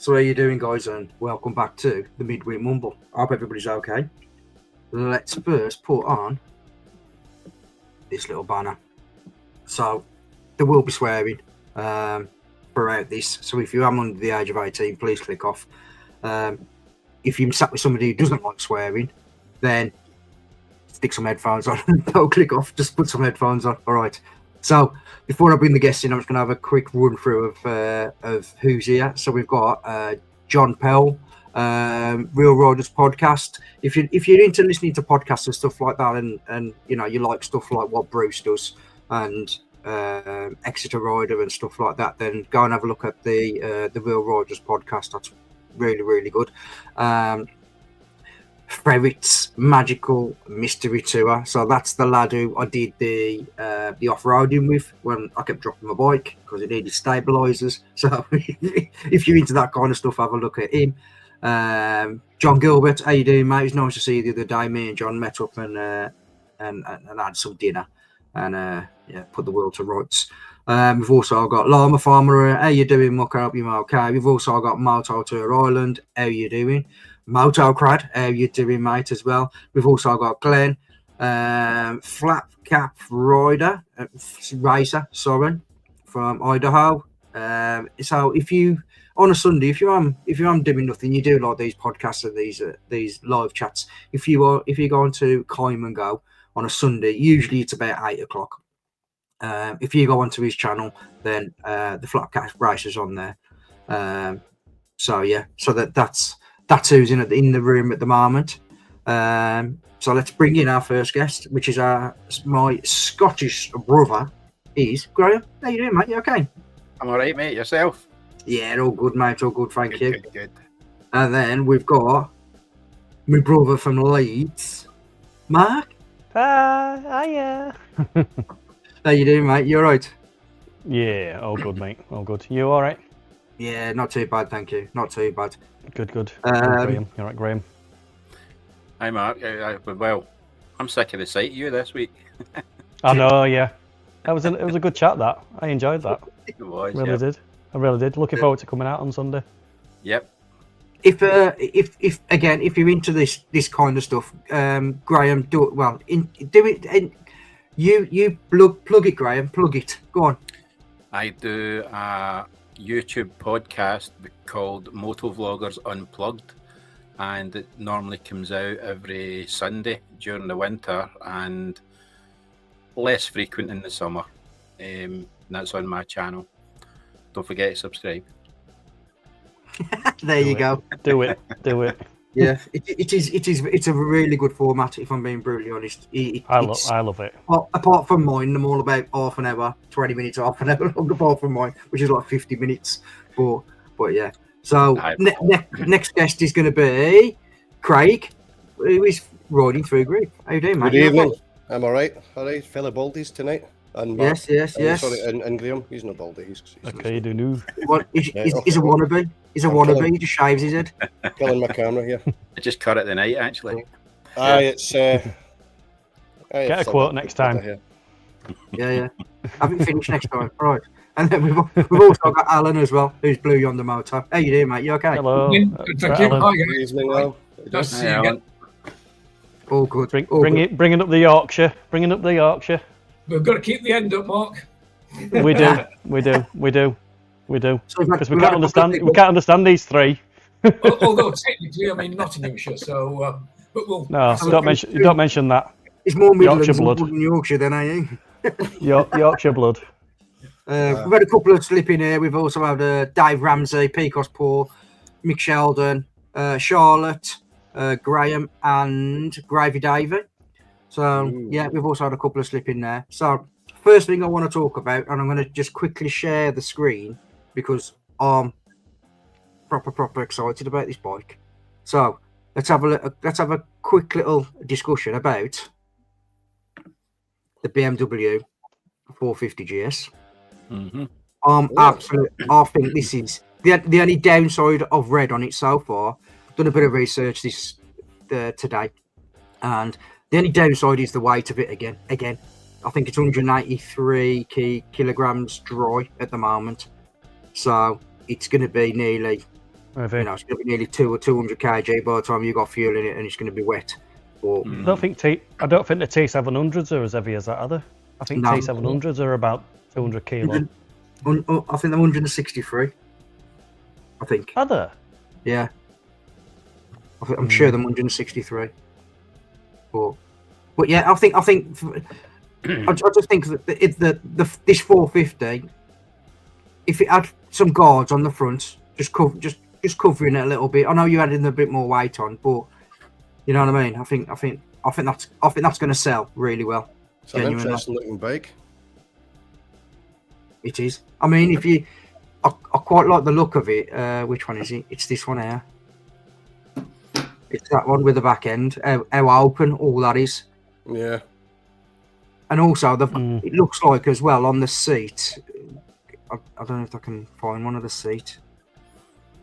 So how you doing, guys, and welcome back to the Midweek Mumble. I hope everybody's okay. Let's first put on this little banner. So there will be swearing throughout this. So if you are under the age of 18, please click off. If you're sat with somebody who doesn't like swearing, then stick some headphones on. Don't click off, just put some headphones on. All right. So before I bring the guests in, I'm just going to have a quick run through of who's here. So we've got John Pell, Real Riders Podcast. If you're into listening to podcasts and stuff like that, and you know you like stuff like what Bruce does and Exeter Rider and stuff like that, then go and have a look at the Real Riders Podcast. That's really good. Ferret's Magical Mystery Tour. So that's the lad who I did the off-roading with when I kept dropping my bike because it needed stabilizers. So if you're into that kind of stuff, have a look at him. John Gilbert, how you doing, mate? It's nice to see you the other day. Me and John met up and had some dinner and put the world to rights. We've also got Llama Farmer. How you doing, Muck? I hope you're okay. We've also got Moto Tour Island. How you doing? Motocrad, how you doing, mate, as well. We've also got Glenn, Flat Cap Rider, Racer, sorry, from Idaho. So if you, on a Sunday, if you're doing nothing, you do like these podcasts and these live chats. If you're going to Kime and Go on a Sunday, usually it's about 8 o'clock. If you go onto his channel, then the Flat Cap Racer's on there. So that's who's in the room at the moment. So let's bring in our first guest, which is my Scottish brother, is Graham. How you doing, mate? You okay? I'm all right, mate. Yourself? Yeah, all good, mate. All good, thank you. Good. And then we've got my brother from Leeds, Mark. Hiya. How you doing, mate? You all right? Yeah, all good, mate. All good. You all right? Yeah, not too bad, thank you. Not too bad. Good. Graham. You all right, Graham? Hi, Mark. Well, I'm sick of the sight of you this week. I know, yeah. It was a good chat, that. I enjoyed that. It was, I really did. Looking forward to coming out on Sunday. Yep. If you're into this kind of stuff, Graham, do it. You plug it, Graham. Plug it. Go on. I do a YouTube podcast called Motovloggers Unplugged, and it normally comes out every Sunday during the winter and less frequent in the summer. That's on my channel. Don't forget to subscribe. There you go. Do it. Yeah, it's a really good format, if I'm being brutally honest. I love it. Apart from mine, I'm all about half an hour, 20 minutes, half an hour long, apart from mine, which is like 50 minutes. But yeah. So next guest is going to be Craig, who is riding through Grief. How you doing, mate? Good evening. I'm all right. Fellow Baldies tonight. And Mark, yes. Sorry, and Graham. He's not Baldy. He's okay, do new. He's a wannabe. He's a wannabe. He just shaves his head. Killing my camera here. I just cut it the night, actually. It's. Get a quote next time. Yeah. Haven't finished next time. All right. And then we've also got Alan as well, who's Blue Yonder Motor. How you doing, mate? You okay? Hello. Thank you. Hi, Good evening, Al. Nice to see you again. All good. Bringing up the Yorkshire. We've got to keep the end up, Mark. We do. Because we can't understand these three. Although technically, I'm in Nottinghamshire, so but we'll. No, don't mention that. It's more Midlands Yorkshire blood. than Yorkshire than I am. Yorkshire blood. We've had a couple of slip in here. We've also had Dave Ramsey, Pecos Paul, Mick Sheldon, Charlotte, Graham, and Gravy Davey. So yeah, we've also had a couple of slip in there. So first thing I want to talk about, and I'm going to just quickly share the screen because I'm proper excited about this bike. So let's have a quick little discussion about the BMW F850 GS. Mm-hmm. I think this is the only downside I've read on it so far. I've done a bit of research today, and the only downside is the weight of it again. I think it's 183 kilograms dry at the moment. So it's going to be nearly Maybe. You know, it's going to be nearly 200 kg by the time you got fuel in it, and it's going to be wet. But I don't think the T700s are as heavy as that, are they? I think No. T700s are about 200 kilo. I think they're 163. I think. Are they? Yeah. I'm sure they're 163. But yeah, I think I just think that this 450, if it had some guards on the front, just covering it a little bit. I know you added a bit more weight on, but you know what I mean. I think that's going to sell really well. It's an interesting looking bike. It is. I mean, I quite like the look of it. Which one is it? It's this one here. It's that one with the back end. How open all that is. Yeah. And also, it looks like as well on the seat. I don't know if I can find one of the seat.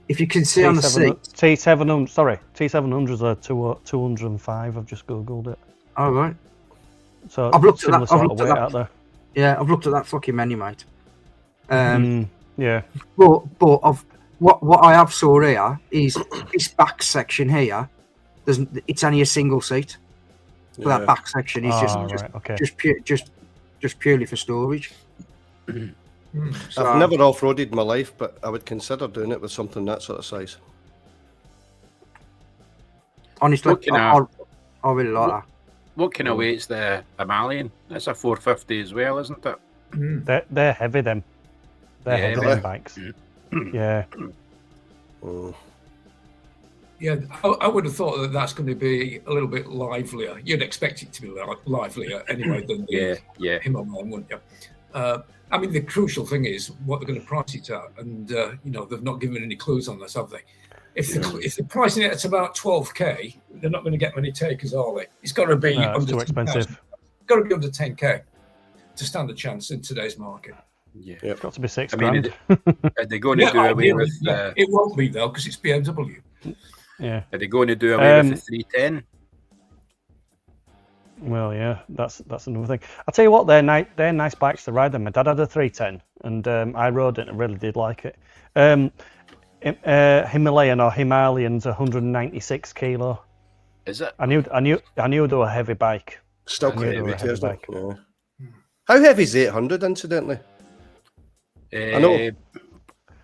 If you can see on the seat. T700s are 205. I've just googled it. Oh right. So I've looked at similar that. sort of weight out there. Yeah, I've looked at that fucking menu, mate. Yeah. But of what I have saw here is this back section here. It's only a single seat. So that back section is just purely for storage. So, I've never off-roaded in my life, but I would consider doing it with something that sort of size. Honestly, I really like that. What kind of weight's the Himalayan? That's a 450 as well, isn't it? They're heavy, them. They're heavy, them bikes. Yeah. Yeah, I would have thought that that's going to be a little bit livelier. You'd expect it to be livelier anyway than the Himalayan, wouldn't you? I mean, the crucial thing is what they're going to price it at, and they've not given any clues on this, have they? If they're pricing it at about 12k, they're not going to get many takers, are they? It's got to be under too 10,000. expensive. It's got to be under 10k to stand a chance in today's market. Yeah, it's got to be $6 grand. Are they going to do away with? It won't be though, because it's BMW. Yeah. Are they going to do away with the 310? Well, yeah, that's another thing. I'll tell you what, they're nice bikes to ride them. My dad had a 310, and I rode it and really did like it. Himalayan's 196 kilo. Is it? I knew they were a heavy bike. Still quite heavy, isn't it? Yeah. How heavy is the 800, incidentally? I know.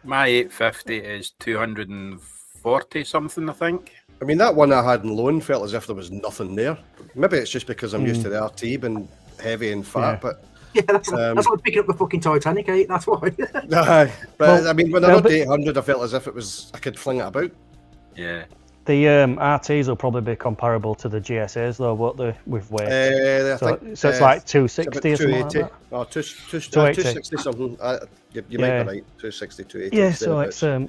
My 850 is 240 something, I think. I mean, that one I had in loan felt as if there was nothing there. Maybe it's just because I'm used to the RT being heavy and fat, but... Yeah, that's like picking up the fucking Titanic, eh? That's why. But I mean, when I rode the 800, I felt as if I could fling it about. Yeah. The RTs will probably be comparable to the GSAs, though, won't they, with weight? So it's like 260 or something like that? Oh, 260 something. You might be right, 260, 280. Yeah, so it's they're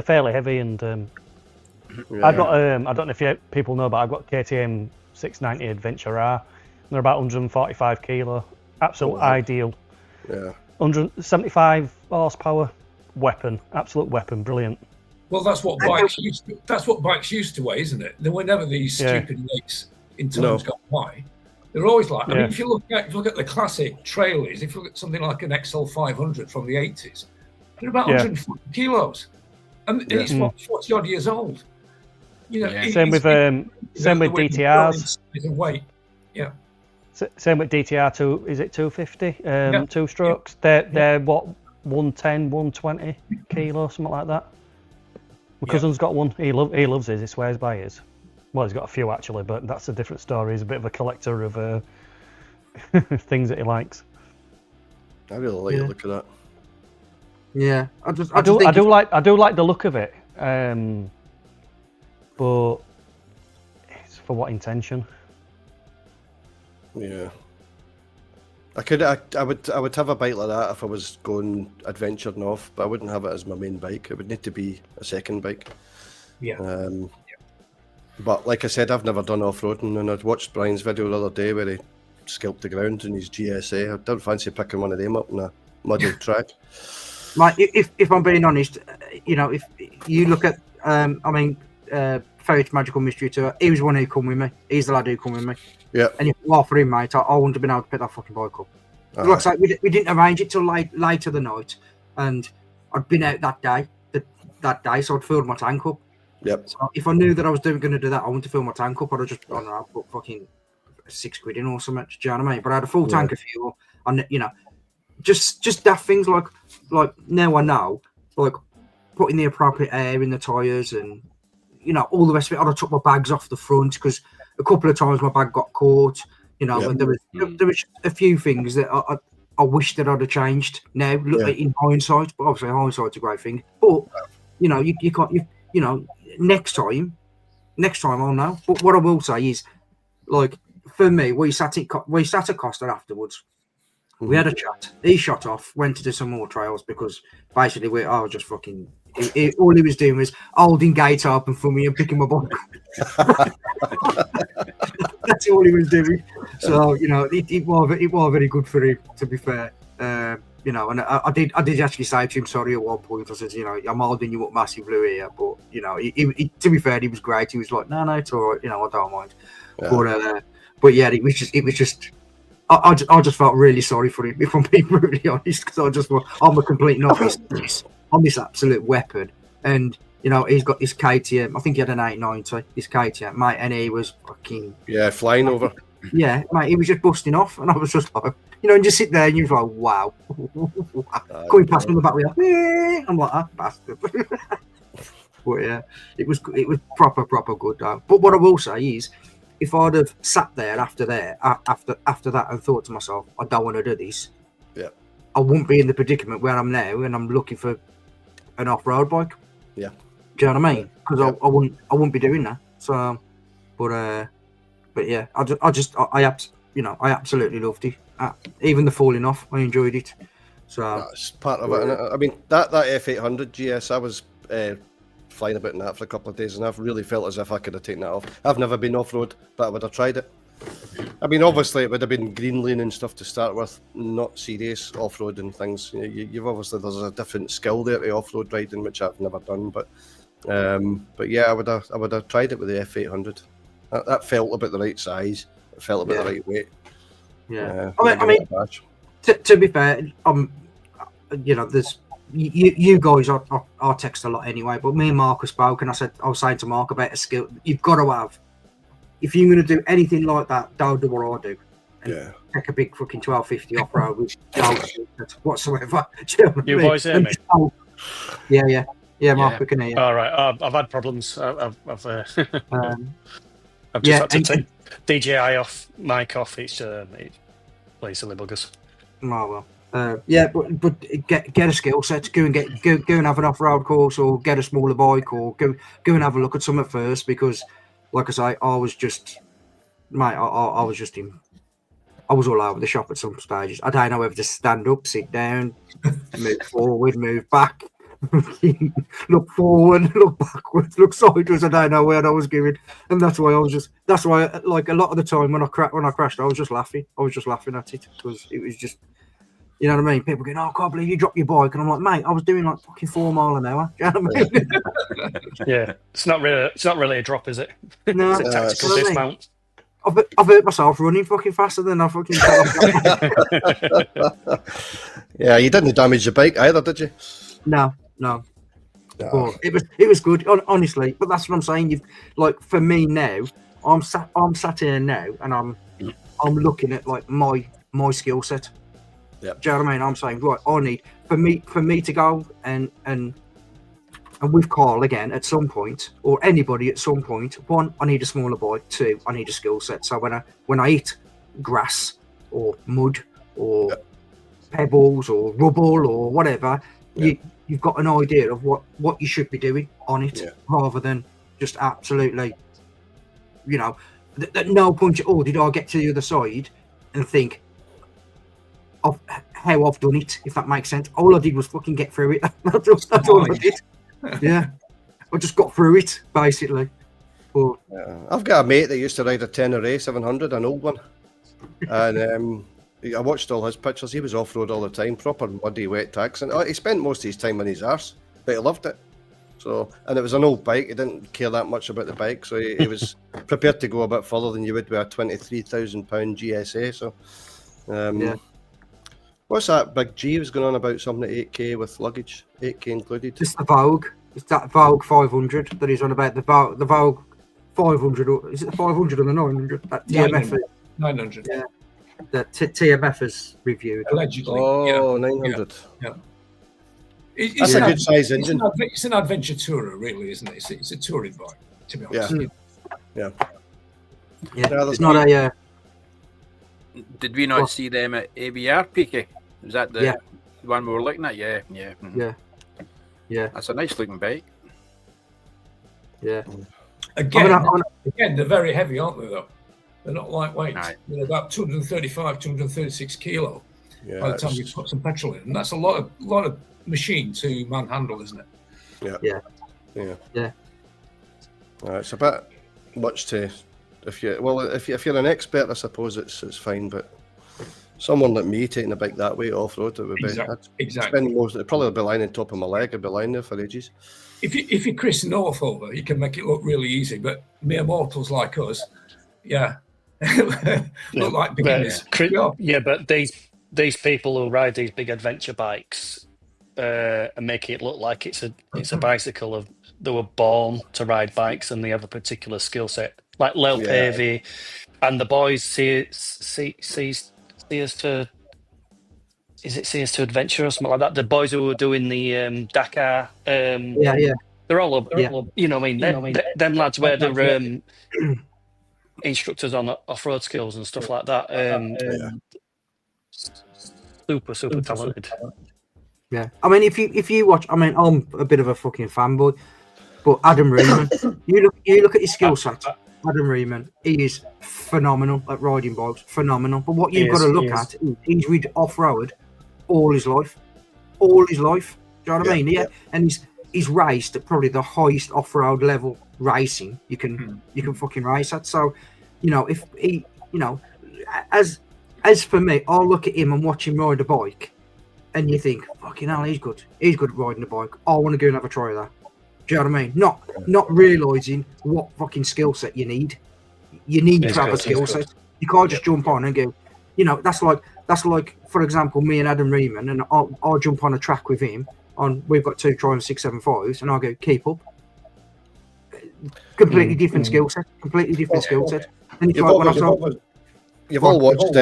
fairly heavy, and I've got I don't know if people know, but I've got KTM 690 Adventure R. They're about 145 kilo. Absolute ideal. Yeah. 175 horsepower. Weapon. Absolute weapon. Brilliant. Well, that's what bikes used to weigh, isn't it? There were never these stupid weights in times gone by. They're always like. I mean, if you look at the classic trailers, if you look at something like an XL 500 from the 80s, they're about 140 kilos, and it's 40 odd years old. You know, same with DTRs. Weight. Yeah. Same with DTR is it 250? 2 strokes. They're what, 110, 120 kilo, something like that. My cousin's got one. He loves his. He swears by his. Well, he's got a few actually, but that's a different story. He's a bit of a collector of things that he likes. I really like the look of that. Yeah, I do like the look of it, but it's for what intention? Yeah, I would have a bike like that if I was going adventuring off, but I wouldn't have it as my main bike. It would need to be a second bike. Yeah. But like I said, I've never done off-roading, and I'd watched Brian's video the other day where he scalped the ground in his GSA. I don't fancy picking one of them up on a muddy track. Like, if I'm being honest, if you look at, Ferret's Magical Mystery Tour, he was the one who come with me. He's the lad who come with me. Yeah. And if it weren't for him, mate, I wouldn't have been able to pick that fucking bike up. Like I said, we didn't arrange it till later the night, and I'd been out that day. that day, so I'd filled my tank up. Yep. So if I knew that I was going to do that, I wanted to fill my tank up, I'd have just, I don't know, put fucking £6 in or something. Do you know what I mean? But I had a full tank of fuel, and you know, just daft things like now I know, like putting the appropriate air in the tyres, and you know, all the rest of it. I took my bags off the front because a couple of times my bag got caught. You know, and there was a few things that I wish that I'd have changed now in hindsight. But obviously, hindsight's a great thing. But you know, you can't. You know, next time I'll know. But what I will say is, like, for me, we sat at Costa afterwards. We had a chat. He shot off, went to do some more trials because basically I was just fucking. All he was doing was holding gate open for me and picking my bike. That's all he was doing. So you know, it was very good for him, to be fair. You know, and I did actually say to him sorry at one point. I said, you know, I'm holding you up massively here, but you know, to be fair, he was great. He was like, no, it's all right. You know, I don't mind. Yeah. But yeah, it was just. I just felt really sorry for him, if I'm being brutally honest, because I'm a complete novice on this absolute weapon. And, you know, he's got his KTM. I think he had an 890, his KTM, mate, and he was fucking... Yeah, flying over. Yeah, mate, he was just busting off, and I was just like... You know, and just sit there, and you're like, wow. Going past me in the back, I'm like, ah, bastard. But yeah, it was proper good, though. But what I will say is, if I'd have sat there after that and thought to myself, I don't want to do this, I wouldn't be in the predicament where I'm now, and I'm looking for an off-road bike. Yeah. Do you know what I mean? Because I wouldn't be doing that. So, but yeah, I absolutely loved it. Even the falling off, I enjoyed it. So that's part of it. And I mean, that F800 GS, I was flying about in that for a couple of days, and I've really felt as if I could have taken that off. I've never been off-road, but I would have tried it. I mean, obviously it would have been green lane and stuff to start with, not serious off-road and things. You've obviously, there's a different skill there to off-road riding, which I've never done, but yeah, I would have tried it with the F800. That felt about the right size. It felt about the right weight. Yeah, I mean, to be fair, you know, there's you guys are text a lot anyway, but me and Marcus spoke, and I was saying to Mark about a skill you've got to have. If you're going to do anything like that, don't do what I do. And take a big fucking 1250 off-road with no whatsoever. You boys hear me? Yeah, Mark, we can hear you. All right, I've had problems. I've just had to take DJI off, mic off. It plays silly buggers. Oh well. Yeah, but get a skill set. Go and have an off-road course, or get a smaller bike, or go and have a look at some at first, because, like I say, I was just, mate, I was all over the shop at some stages. I don't know whether to stand up, sit down, move forward, move back, look forward, look backwards, look sideways. I don't know where I was going, and that's why like a lot of the time when I crashed, I was just laughing. I was just laughing at it, because it was just, you know what I mean? People going, "Oh, I can't believe you dropped your bike," and I'm like, "Mate, I was doing like fucking 4 miles an hour." Do you know what I mean? Yeah, it's not really a drop, is it? No, it's a tactical dismount. I've hurt myself running fucking faster than I fucking. Yeah, you didn't damage your bike either, did you? No. But it was good, honestly. But that's what I'm saying. Like, for me now, I'm sat here now, and I'm looking at like my skill set. Yep. Do you know what I mean? I'm saying, right, I need for me to go and with Carl again at some point, or anybody at some point. 1, I need a smaller bike. 2, I need a skill set. So when I hit grass or mud or pebbles or rubble or whatever, you've got an idea of what you should be doing on it, rather than just absolutely, you know, at no point at all did I get to the other side and think of how I've done it, if that makes sense. All I did was fucking get through it. That's all I did. Yeah, I just got through it, basically. But I've got a mate that used to ride a Tenere 700, an old one, and I watched all his pictures. He was off-road all the time, proper muddy, wet tracks, and he spent most of his time on his arse, but he loved it. So, and it was an old bike. He didn't care that much about the bike, so he was prepared to go a bit further than you would with a £23,000 GSA. So, what's that big G was going on about? Something at 8k with luggage, 8k included. Just the Vogue. It's that Vogue 500 that he's on about. The Vogue 500, or is it the 500 or the 900? That TMF. 900. Yeah. That TMF has reviewed. Allegedly. Oh, 900. Yeah. That's a good size engine. It's an adventure tourer, really, isn't it? It's a touring bike, to be honest. Yeah. It's not a. Did we not see them at ABR, Peaky? Is that the one we were looking at? Yeah. Yeah. That's a nice looking bike. Yeah. Again, they're very heavy, aren't they, though? They're not lightweight. Right. They're about 235, 236 kilo by the time you put some petrol in. And that's a lot of machine to manhandle, isn't it? Yeah. It's a bit much to... If you're an expert, I suppose it's fine, but someone like me taking a bike that way off-road, it would be... Exactly. It'd probably be lying on top of my leg. I'd be lying there for ages. If you're Chris North over, you can make it look really easy, but mere mortals like us, look like beginners. But these people who ride these big adventure bikes and make it look like it's a bicycle of they were born to ride bikes and they have a particular skill set. Like Lel Pavey and the boys see us to... Is it CS to Adventure or something like that? The boys who were doing the Dakar. They're all up. You know what I mean? Them lads where they're instructors on off-road skills and stuff like that. Super talented. Yeah. I mean, if you watch, I mean, I'm a bit of a fucking fanboy, but Adam Riemann, you look at his skill set. Adam Riemann, he is phenomenal at riding bikes. Phenomenal. But what you've got to look at, he's rid off-road all his life. Do you know what I mean? Yeah. And he's raced at probably the highest off-road level racing you can fucking race at. So, if he, as for me, I'll look at him and watch him ride a bike, and you think, fucking hell, he's good. He's good at riding a bike. I want to go and have a try of that. Do you know what I mean? Not realising what fucking skill set you need. You need to have a skill set. You can't just jump on and go. That's like, for example, me and Adam Riemann, and I'll jump on a track with him. We've got 2 Triumph 675s, and I'll go keep up. Completely different skill set. Completely different skill set. And you've all watched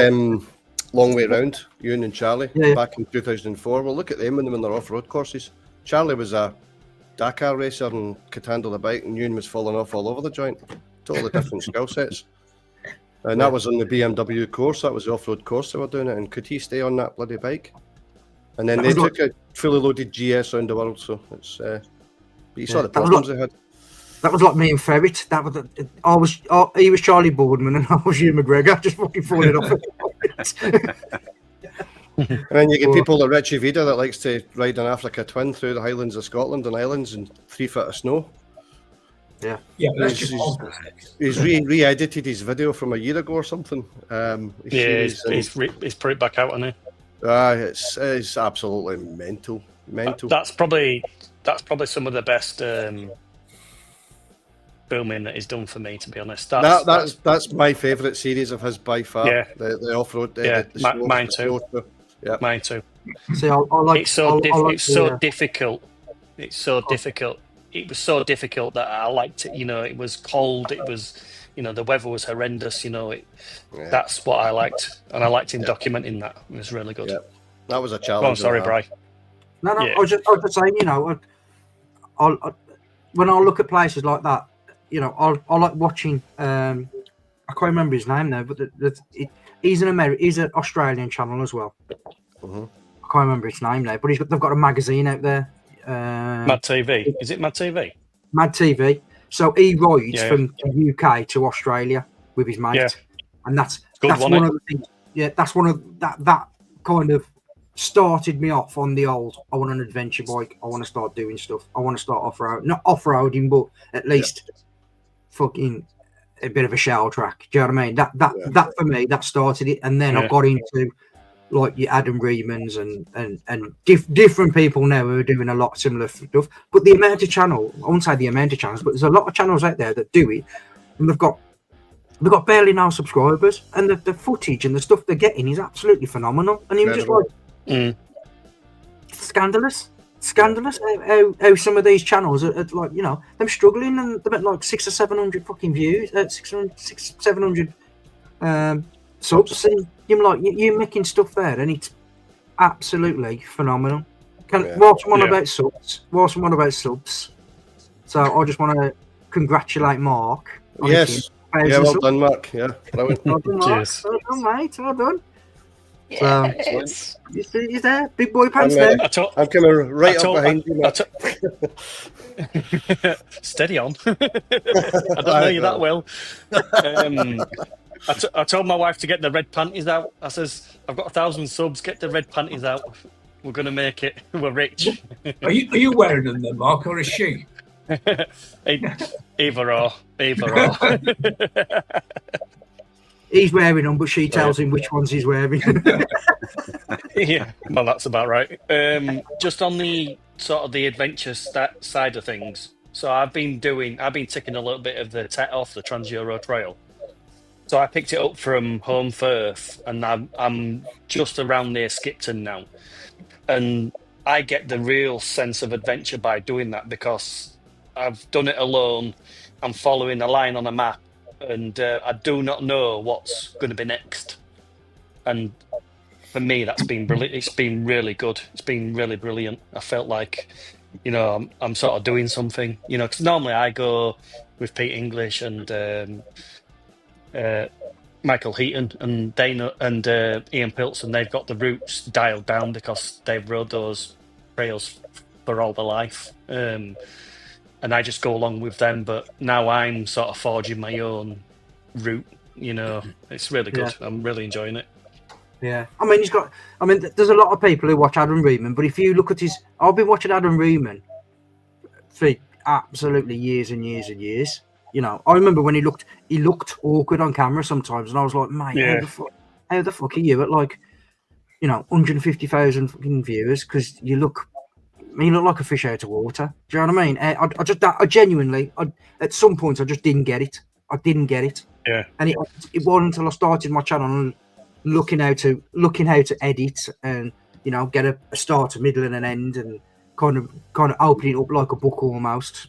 Long Way Round, Ewan and Charlie, back in 2004. Well, look at them when they're off-road courses. Charlie was a Dakar racer and could handle the bike, and Ewan was falling off all over the joint. Totally different skill sets. And that was on the BMW course. That was the off-road course they were doing it. And could he stay on that bloody bike? And then they took a fully loaded GS around the world. So it's. But you saw the problems they had. That was like me and Ferret. He was Charlie Boardman and I was Hugh McGregor, just fucking falling off. And then you get people like Richie Vida that likes to ride an Africa Twin through the Highlands of Scotland and islands in 3 foot of snow. Yeah, that's he's re-edited his video from a year ago or something. He's put it back out on it. It's absolutely mental. That's probably some of the best filming that he's done for me, to be honest. That's my favourite series of his by far. Yeah, the off-road. Mine too. Yeah, mine too. See, I like. It's so difficult. It's so difficult. It was so difficult that I liked it. It was cold. It was, the weather was horrendous. That's what I liked, and I liked him documenting that. It was really good. Yeah. That was a challenge. Oh, sorry, Bri. No. I was just saying. When I look at places like that, I like watching. I can't remember his name now, but he's an Australian channel as well. Mm-hmm. I can't remember his name now, but they've got a magazine out there. Mad TV. Is it Mad TV? Mad TV. So he rides from the UK to Australia with his mate, and that's one of the things. Yeah, that's one of that kind of started me off on the old. I want an adventure bike. I want to start doing stuff. I want to start not off-roading, but at least fucking a bit of a shell track. Do you know what I mean? That for me, that started it, and then I got into like your Adam Reemans and different people now who are doing a lot of similar stuff. But the amount of channel, I won't say the amount of channels, but there's a lot of channels out there that do it, and they've got barely no subscribers, and the footage and the stuff they're getting is absolutely phenomenal. And you're just like, scandalous. scandalous how some of these channels are like, you know, them struggling and they're at like 600 or 700 fucking views, 700 subs, and you're like, you're making stuff there, and it's absolutely phenomenal. Whilst I'm on about subs, so I just want to congratulate Mark. Yes. Yeah, well done, Mark. Yeah, well done, Mark. Cheers. Well done, mate. Well done. Yes. So, he's there, big boy pants there. I'm coming right up behind you, Mark. Steady on. I don't know you that well. I told my wife to get the red panties out. I says, I've got 1,000 subs, get the red panties out. We're going to make it. We're rich. Are you wearing them then, Mark, or is she? Either or. He's wearing them, but she tells him which ones he's wearing. Yeah, well, that's about right. Just on the sort of the adventure side of things. So I've been ticking a little bit of the tech off the Trans-Euro Trail. So I picked it up from Home Firth, and I'm just around near Skipton now. And I get the real sense of adventure by doing that because I've done it alone. I'm following a line on a map, and I do not know what's going to be next. And for me, that's been brilliant. It's been really good. It's been really brilliant. I felt like, you know, I'm sort of doing something, you know, because normally I go with Pete English and Michael Heaton and Dana and Ian Pilson. They've got the routes dialed down because they've rode those trails for all their life. And I just go along with them. But now I'm sort of forging my own route. You know, it's really good. Yeah. I'm really enjoying it. Yeah, I mean, there's a lot of people who watch Adam Reedman, but if you look at I've been watching Adam Reedman for absolutely years and years and years. You know, I remember when he looked awkward on camera sometimes, and I was like, mate, how the fuck are you at like, you know, 150,000 fucking viewers? Because you look like a fish out of water. Do you know what I mean? I genuinely, at some point, I just didn't get it. I didn't get it. Yeah. And it wasn't until I started my channel and looking how to edit and, you know, get a start, a middle, and an end, and kind of opening it up like a book almost,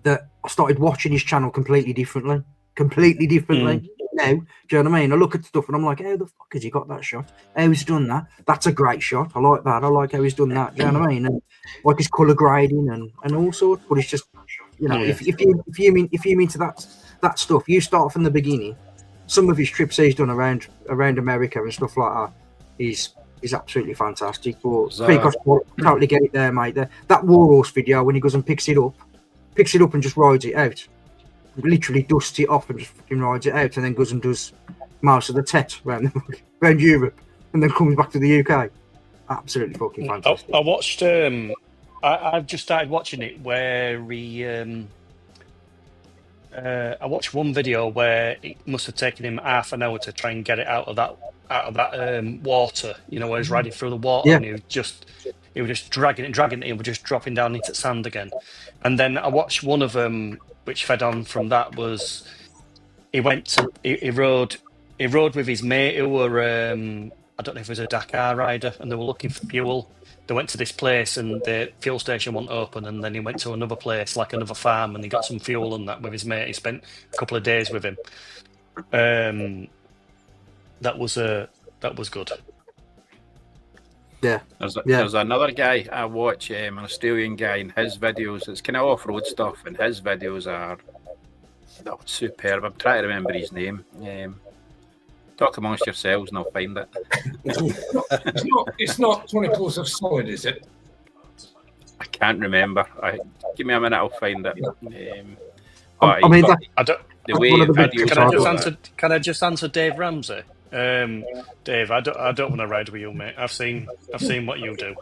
that I started watching his channel completely differently now. Do you know what I mean? I look at stuff and I'm like, how the fuck has he got that shot? How he's done that? That's a great shot. I like that. I like how he's done that. Do you know what I mean? And like his colour grading and all sorts. But it's just, you know, if you're into that stuff, you start from the beginning. Some of his trips he's done around America and stuff like that is absolutely fantastic. But because I totally get it there, mate. That Warhorse video when he goes and picks it up and just rides it out, literally dusts it off and just fucking rides it out, and then goes and does most of the TET around Europe, and then comes back to the UK. Absolutely fucking fantastic. I watched. I've just started watching it where he. I watched one video where it must have taken him half an hour to try and get it out of that water. You know, where he's riding through the water, and he was just dragging it, and it was just dropping down into sand again. And then I watched one of them, which fed on from that, was he rode with his mate who were I don't know if it was a Dakar rider, and they were looking for fuel. They went to this place and the fuel station wasn't open, and then he went to another place, like another farm, and he got some fuel and that with his mate. He spent a couple of days with him. That was good. Yeah. There's another guy I watch, an Australian guy, and his videos, it's kind of off-road stuff, and his videos are superb. I'm trying to remember his name. Talk amongst yourselves and I'll find it. It's not 20 plus of solid, is it? I can't remember. Give me a minute, I'll find it. Can I just answer Dave Ramsey? Dave, I don't want to ride with you, mate. I've seen what you do.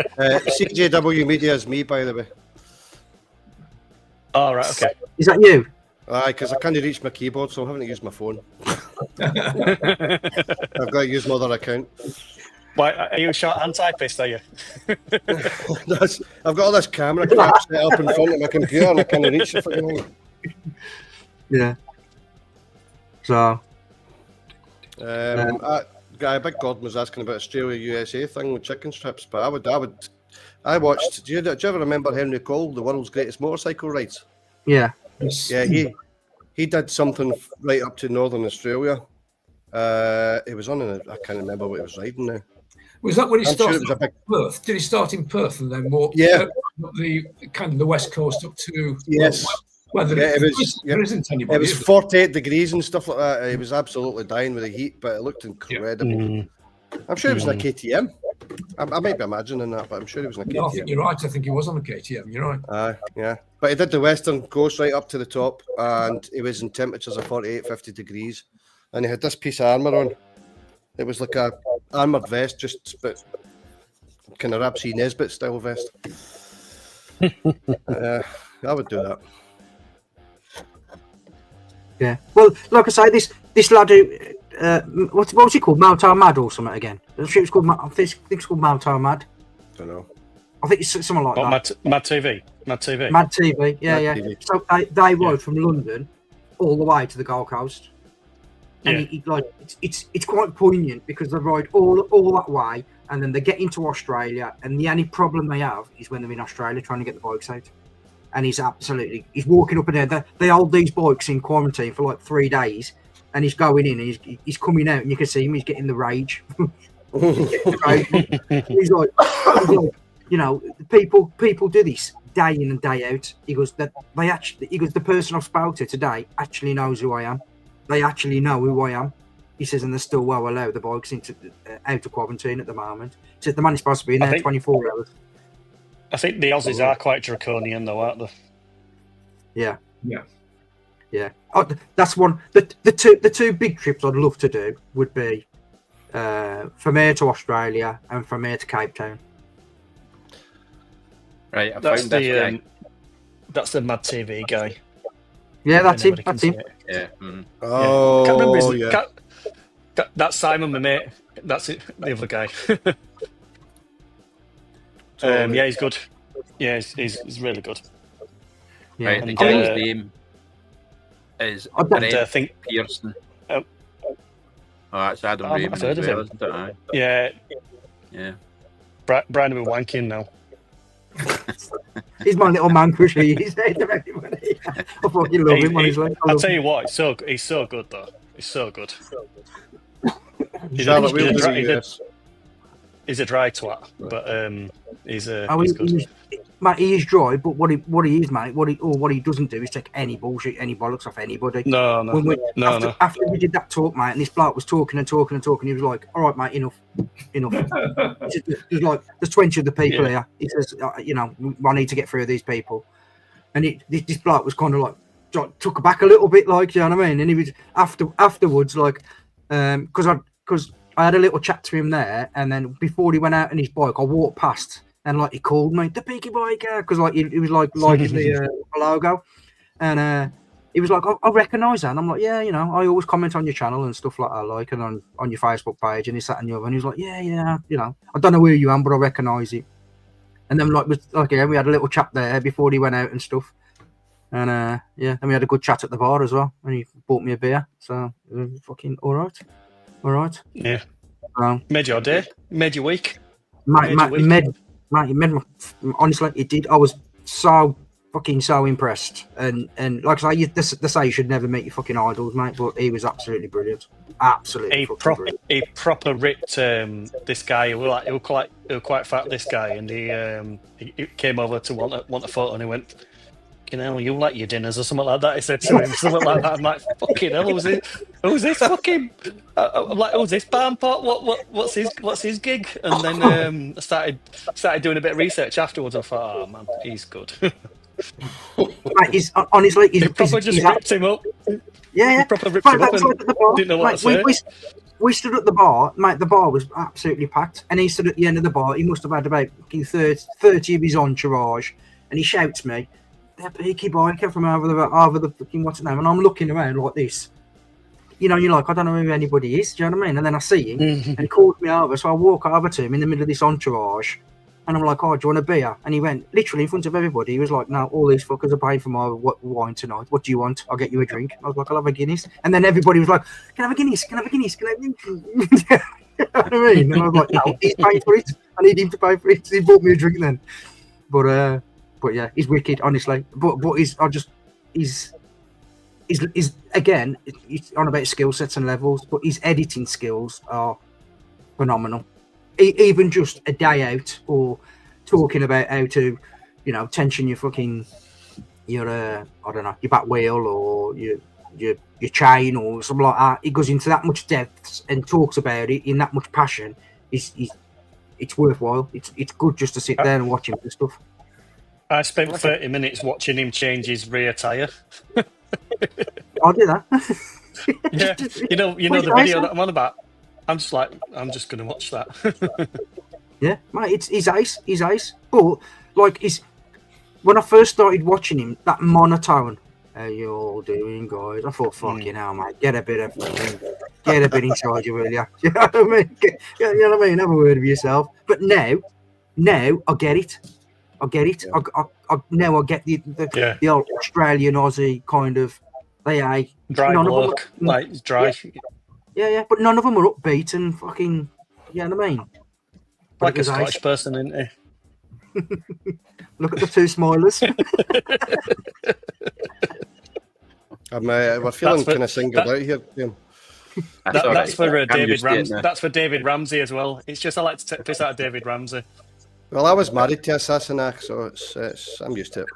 CJW Media is me, by the way. All right, okay. Is that you? Aye, because I can't reach my keyboard, so I'm having to use my phone. I've got to use my other account. Why, are you a shorthand typist, are you? I've got all this camera crap set up in front of my computer and I can't reach it for you. Yeah. So... go guy, Big Gordon, was asking about Australia USA thing with chicken strips, but I watched. Do you ever remember Henry Cole, the world's greatest motorcycle rides? Yeah. Yeah, he did something right up to Northern Australia. He was on I can't remember what he was riding now. Was that when he started sure in Perth? Did he start in Perth and then more? Yeah. The kind of the west coast up to yes. Well, there isn't anybody. It was 48 degrees and stuff like that. He was absolutely dying with the heat, but it looked incredible. Mm. I'm sure he was in a KTM. I might be imagining that, but I'm sure he was in a KTM. No, I think you're right. I think he was on a KTM. You're right. Yeah. But he did the western coast right up to the top, and he was in temperatures of 48, 50 degrees. And he had this piece of armour on. It was like a armoured vest, just but kind of Rapsy Nesbitt style vest. I would do that. Yeah. Well, like I say, this lad who what was he called? Maltar Mad or something again? I think it's called. I think it's called Maltar Mad. Don't know. I think it's something like that. Mad TV. Mad TV. Mad TV. Yeah, Mad yeah. TV. So they rode from London all the way to the Gold Coast, and it's quite poignant because they ride all that way, and then they get into Australia, and the only problem they have is when they're in Australia trying to get the bikes out. And he's walking up and down. They hold these bikes in quarantine for like 3 days, and he's going in and he's coming out, and you can see him. He's getting the rage. he's like, you know, people do this day in and day out. He goes that the person I've spoken to today actually knows who I am. They actually know who I am. He says, and they still won't allow the bikes out of quarantine at the moment. He says the man is supposed to be in there 24 hours. I think the Aussies are quite draconian, though, aren't they? Yeah. Yeah. That's one. The two big trips I'd love to do would be from here to Australia and from here to Cape Town. Right, I found this guy. That's the Mad TV guy. Yeah, that's him. That's him. Yeah. Oh, can't remember his, that's Simon, my mate. That's it. The other guy. Yeah, he's good. Yeah, he's really good. Yeah. Right, the guy's name is Brent Pearson. Oh, that's Adam Raymond as well, isn't it? Yeah. Brian will be wanking now. He's my little man crush. He's I fucking love him. I'll tell you what, he's so good though. He's so good. He's a dry twat, but he's good. Mate, he is dry, but what he is, mate, what he doesn't do is take any bullshit, any bollocks off anybody. No. After we did that talk, mate, and this bloke was talking, he was like, "All right, mate, enough." He's like, "There's 20 of the people here." He says, "You know, I need to get through these people," and this bloke was kind of like took aback a little bit, like, you know what I mean? And he was afterwards, like, because I had a little chat to him there, and then before he went out on his bike, I walked past, and like he called me the peaky biker, because like he was like the logo, and he was like, I recognise that, and I'm like, yeah, you know, I always comment on your channel and stuff like that, like, and on your Facebook page, and this, that, and the other, and he was like, yeah, you know, I don't know who you am, but I recognise it, and then we had a little chat there before he went out and stuff, and and we had a good chat at the bar as well, and he bought me a beer, so fucking all right. Yeah. Made your day. Made your week. Honestly, it did. I was so impressed. And like I say, they say you should never meet your fucking idols, mate. But he was absolutely brilliant. Absolutely brilliant. He proper ripped this guy. He was quite fat. This guy, and he came over to want a photo, and he went, "Fucking hell, you like your dinners or something like that." He said to him something like that. I'm like, "Fucking hell, who's this fucking?" I'm like, "Who's this barn pot? What's his gig?" And then I started doing a bit of research afterwards. I thought, "Oh man, he's good." He's honestly, he proper just ripped him up. Yeah. He proper ripped him up. And didn't know what to say. We stood at the bar, mate. The bar was absolutely packed, and he stood at the end of the bar. He must have had about 30 of his entourage, and he shouts me, "They're peaky biker from over the fucking what's it name?" And I'm looking around like this. You know, you're like, I don't know who anybody is. Do you know what I mean? And then I see him, and he calls me over. So I walk over to him in the middle of this entourage, and I'm like, "Oh, do you want a beer?" And he went literally in front of everybody. He was like, "No, all these fuckers are paying for my wine tonight. What do you want? I'll get you a drink." I was like, "I'll have a Guinness." And then everybody was like, "Can I have a Guinness? Can I have a Guinness? Can I have a Guinness?" You know what I mean? And I was like, no, he's paying for it. I need him to pay for it. He bought me a drink then. But yeah, he's wicked, honestly. But he's again, he's on about skill sets and levels, but his editing skills are phenomenal. Even just a day out or talking about how to, tension your fucking your back wheel or your chain or something like that. He goes into that much depth and talks about it in that much passion. It's worthwhile. It's good just to sit there and watch him do stuff. I spent 30 minutes watching him change his rear tyre. I'll do that. Yeah, you know the video that I'm on about. I'm just going to watch that. Yeah, mate, he's ice. He's ice. But like, when I first started watching him, that monotone. How you all doing, guys? I thought, fucking hell, mate, get a bit in charge of it, yeah. You know what I mean? You know what I mean? Have a word with yourself. But now I get it. Now I get the old Australian Aussie kind of. Dry look, like dry. Yeah, but none of them are upbeat and fucking. You know what I mean? Like a Scottish person, isn't he? Look at the two smilers. We're feeling kind of singled out here. That's for David Ramsey. That's for David Ramsey as well. It's just I like to take piss out of David Ramsey. Well, I was married to a Sassenach, so it's I'm used to it.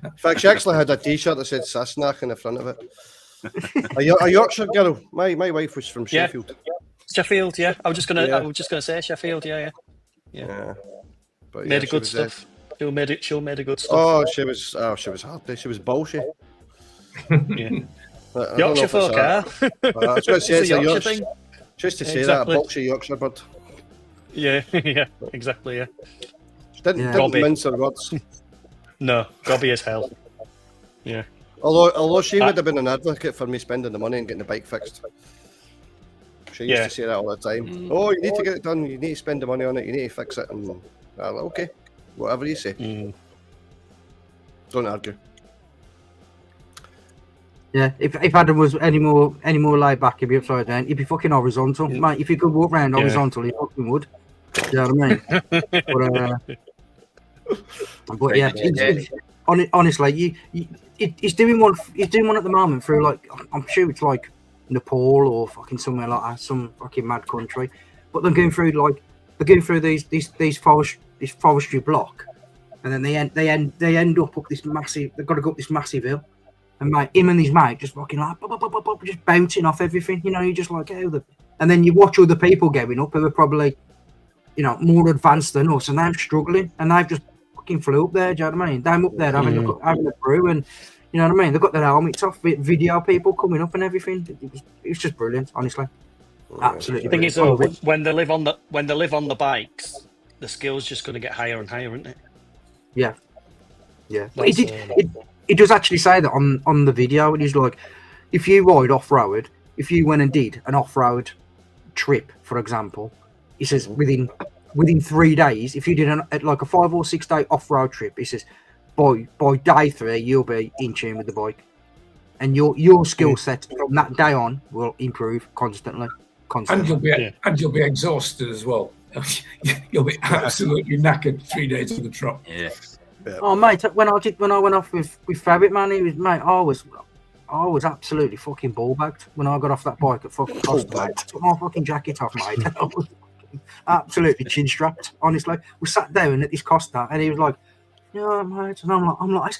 In fact, she actually had a T-shirt that said Sassenach in the front of it. A Yorkshire girl. My wife was from Sheffield. Sheffield, yeah. I was just gonna say Sheffield, yeah. But made a good stuff. She made a good stuff. Oh, she was hard. She was bullshit. Yeah. Yorkshire folk, I was going to say it's a Yorkshire thing. Just to say that, a bullshit Yorkshire bird. Yeah, exactly, yeah. Didn't mince her words. No, gobby as hell. Yeah. Although she would have been an advocate for me spending the money and getting the bike fixed. She used to say that all the time. Oh, you need to get it done. You need to spend the money on it. You need to fix it. And okay, whatever you say. Don't argue. Yeah, if Adam was any more laid back, he'd be upside down. He'd be fucking horizontal, mate. If he could walk around horizontal, he fucking would. You know what I mean? But yeah, honestly, he's doing one. He's doing one at the moment through like I'm sure it's like Nepal or fucking somewhere like that, some fucking mad country. But they're going through these forestry block, and then they end up this massive. They've got to go up this massive hill. And him and his mate just fucking like just bouncing off everything, you're just like and then you watch other people going up who are probably, more advanced than us, and they're struggling, and they've just fucking flew up there. Do you know what I mean? They're up there having a brew, and you know what I mean. They've got their helmets off, video people coming up and everything. It's just brilliant, honestly. Absolutely. The thing is, when they live on the bikes, the skill's just going to get higher and higher, isn't it? Yeah. He does actually say that on the video, and he's like, if you ride off-road, if you went and did an off-road trip, for example, he says within 3 days, if you did like a 5 or 6 day off-road trip, he says by day 3 you'll be in tune with the bike, and your skill set from that day on will improve constantly. And you'll be exhausted as well. You'll be absolutely knackered 3 days of the trot. Yeah. Oh mate, when I went off with Fabric, man, I was absolutely fucking ball bagged when I got off that bike at fucking Costa. I took my fucking jacket off, mate. I was absolutely chin strapped. Honestly, we sat down at this Costa, and he was like, "Yeah, mate," and I'm like.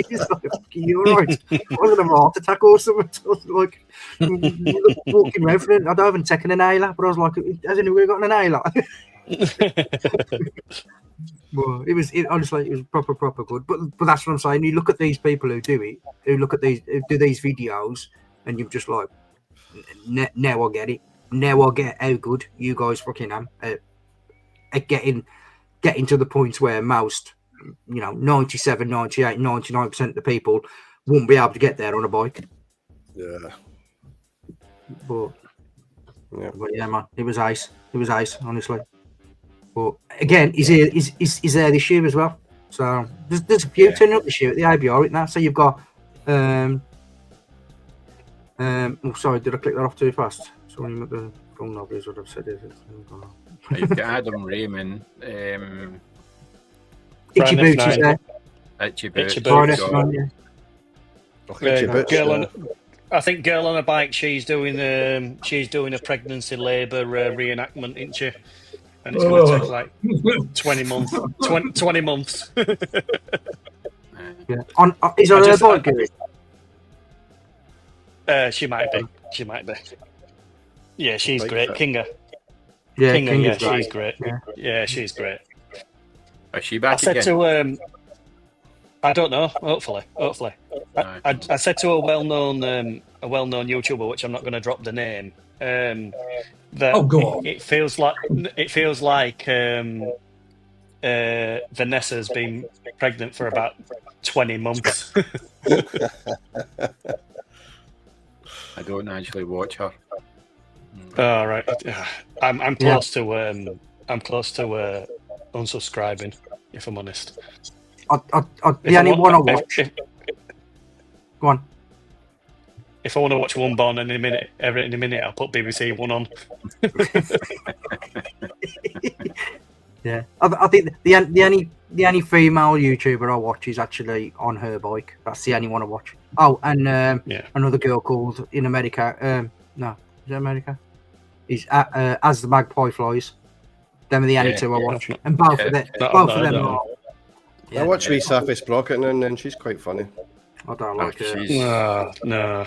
He's like, "You're right." I was gonna have a heart attack or something. I was like, walking around for it. I don't even taken an inhaler, but I was like, "Has anyone got an inhaler?" Well, honestly, it was proper good. But that's what I'm saying. You look at these people who do these videos, and you're just like, now I get it. Now I get how good you guys fucking am at getting to the point where most, 97, 98, 99% of the people won't be able to get there on a bike. Yeah. But yeah, man, it was ice. It was ice, honestly. But again, he's there this year as well. So there's a few turning up this year at the IBR right now. So you've got Oh, sorry, did I click that off too fast? Sorry, the phone knob is what I've said. Is it? You've got Adam Raymond, Itchy Boots is there. Itchy Boots. Boots. I think girl on a bike. She's doing a pregnancy labour reenactment, isn't she? And it's going to take like 20 months. 20 months. Yeah. Is on her bike, She might be. She might be. Yeah, she's great. Kinga. Yeah, Kinga, yeah, Kinga's she's great. Yeah, she's great. Is she back I again? said to I don't know. Hopefully. I said to a well-known YouTuber, which I'm not going to drop the name, that go on. it feels like Vanessa's been pregnant for about 20 months. I don't actually watch her. All right. I'm close to unsubscribing, if I'm honest. The only one I watch. Go on. If I want to watch One Born in a minute, I'll put BBC One on. Yeah, I think the only female YouTuber I watch is actually on her bike. That's the only one I watch. Oh, and another girl called in America. No, is it America? Is As the Magpie Flies. Them are the only two I watch, and both of them are. I watch wee Safi Sprocket and then she's quite funny. I don't like her. No.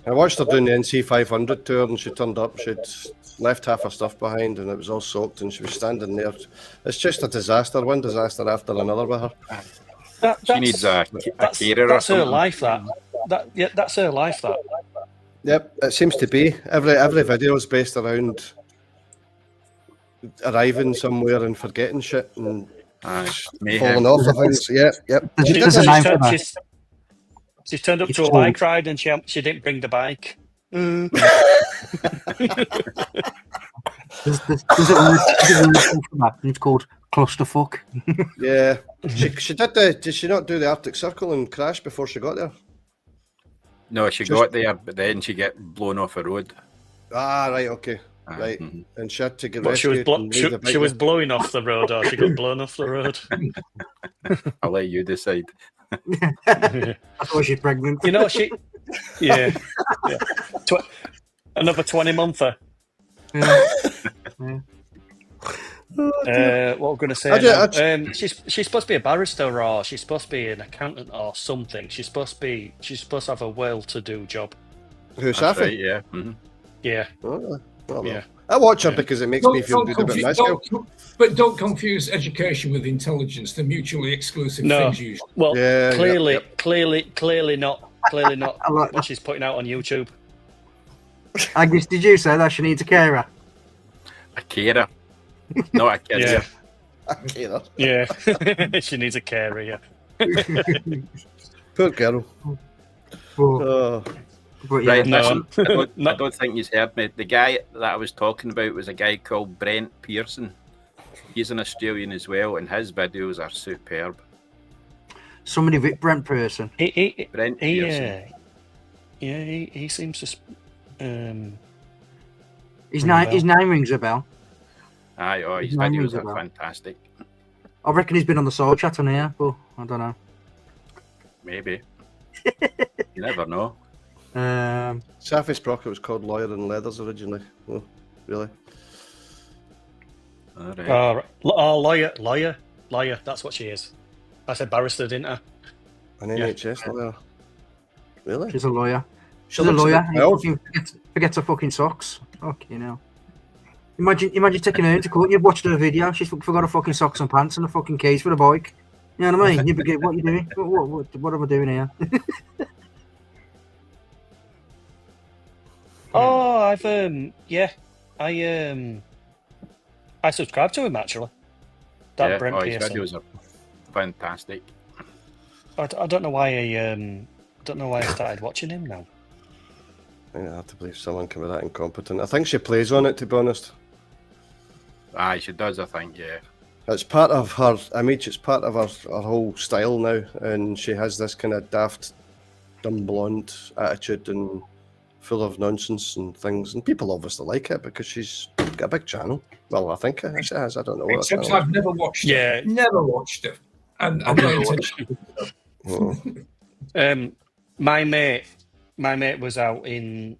I watched her doing the NC500 tour and she turned up. She'd left half her stuff behind and it was all soaked and she was standing there. It's just a disaster, one disaster after another with her. She needs a carer or That's something. her life, that's her life, that. Yep, it seems to be. Every video is based around arriving somewhere and forgetting shit and falling off of things. Yep. She's turned up to a bike ride and she didn't bring the bike. It's called clusterfuck. Yeah. Did she not do the Arctic Circle and crash before she got there? No, she got there, but then she get blown off the road. Ah, right, okay. Right. And she had to get She rescued. was blowing off the road, or she got blown off the road. I'll let you decide. I thought she's pregnant. You know, yeah. Another 20-monther. What we're going to say? She's supposed to be a barrister, or she's supposed to be an accountant, or something. She's supposed to have a well-to-do job. Who's That's Safi? right, yeah. Mm-hmm. Yeah. Yeah. I watch her because it makes me feel good about myself. But don't confuse education with intelligence. They're mutually exclusive things usually. Well, clearly not what she's putting out on YouTube. Agnes, did you say that she needs a carer? A carer. Not a kid. Yeah. A carer. Yeah. She needs a carer, yeah. Poor girl. Right, listen, I don't think you've heard me. The guy that I was talking about was a guy called Brent Pearson. He's an Australian as well, and his videos are superb. Somebody with Brent Pearson. Brent Pearson. He seems to. His name rings a bell. His videos are fantastic. I reckon he's been on the Soul Chat on here, but I don't know. Maybe. You never know. Safi Sprocket was called Lawyer in Leathers originally. Oh, really? All right. Lawyer. That's what she is. I said barrister, didn't I? An NHS lawyer. Really? She's a lawyer. She's a lawyer. Forgets her fucking socks. Okay, now. Imagine taking her into court. You've watched her video. She's forgot her fucking socks and pants and the fucking keys for the bike. You know what I mean? You'd be, what are you doing? What am I doing here? I subscribe to him actually. Brent Pearson. His videos are fantastic. I don't know why I started watching him now. I think I have to believe someone can be that incompetent. I think she plays on it, to be honest. She does, I think, yeah. It's part of her image, it's part of her whole style now, and she has this kind of daft dumb blonde attitude and full of nonsense and things. And people obviously like it because she's got a big channel. Well, I think she has. I don't know. Except I've never watched it. Never watched it. And no intention. My mate was out in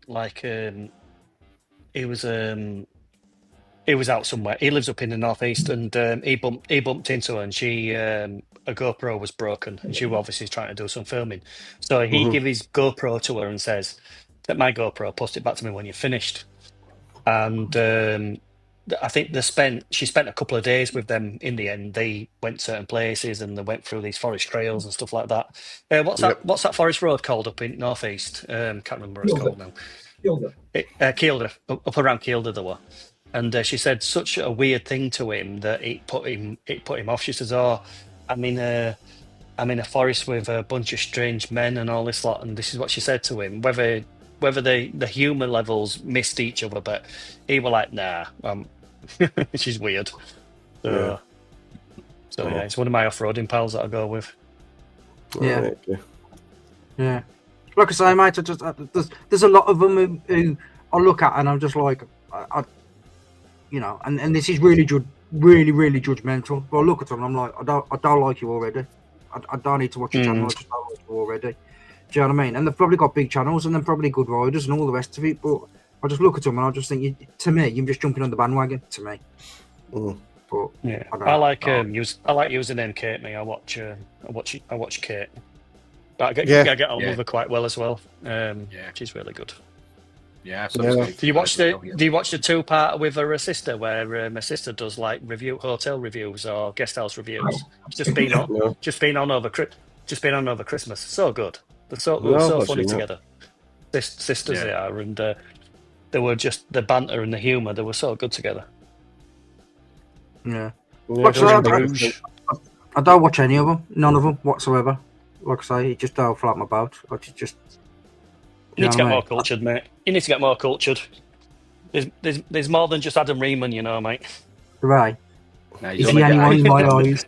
he was out somewhere. He lives up in the northeast, and he bumped into her, and she a GoPro was broken, and she was obviously trying to do some filming. So he gave his GoPro to her and says, "Take my GoPro, post it back to me when you're finished." And I think she spent a couple of days with them. In the end, they went certain places and they went through these forest trails and stuff like that. What's that forest road called up in northeast? Can't remember what it's called now. Kielder, up around Kielder there were. And she said such a weird thing to him that it put him off. She says, "Oh, I'm in a forest with a bunch of strange men and all this lot." And this is what she said to him. Whether the humour levels missed each other, but he were like, "Nah, she's weird." So yeah, it's one of my off-roading pals that I go with. Yeah, yeah. Like I say, mate, there's a lot of them who I look at and I'm just like, and this is really judgmental. But I look at them and I'm like, I don't like you already. I don't need to watch your channel. I just don't like you already. Do you know what I mean? And they've probably got big channels and they're probably good riders and all the rest of it. But I just look at them and I just think, to me, you're just jumping on the bandwagon. To me. But yeah, I like using Kate. Me, I watch Kate. But I get on with her quite well as well. She's really good. Yeah. Do you watch the 2-part with her sister, where my sister does like hotel reviews or guest house reviews? It's just been on over Christmas. So good. They're so funny together. Sisters they are, and they were just the banter and the humour. They were so good together. Yeah. I don't watch any of them. None of them whatsoever. Like I say, it just don't float my boat. You need to get more cultured, mate. You need to get more cultured. There's more than just Adam Reeman, you know, mate. Right. No, is he anyone in my eyes?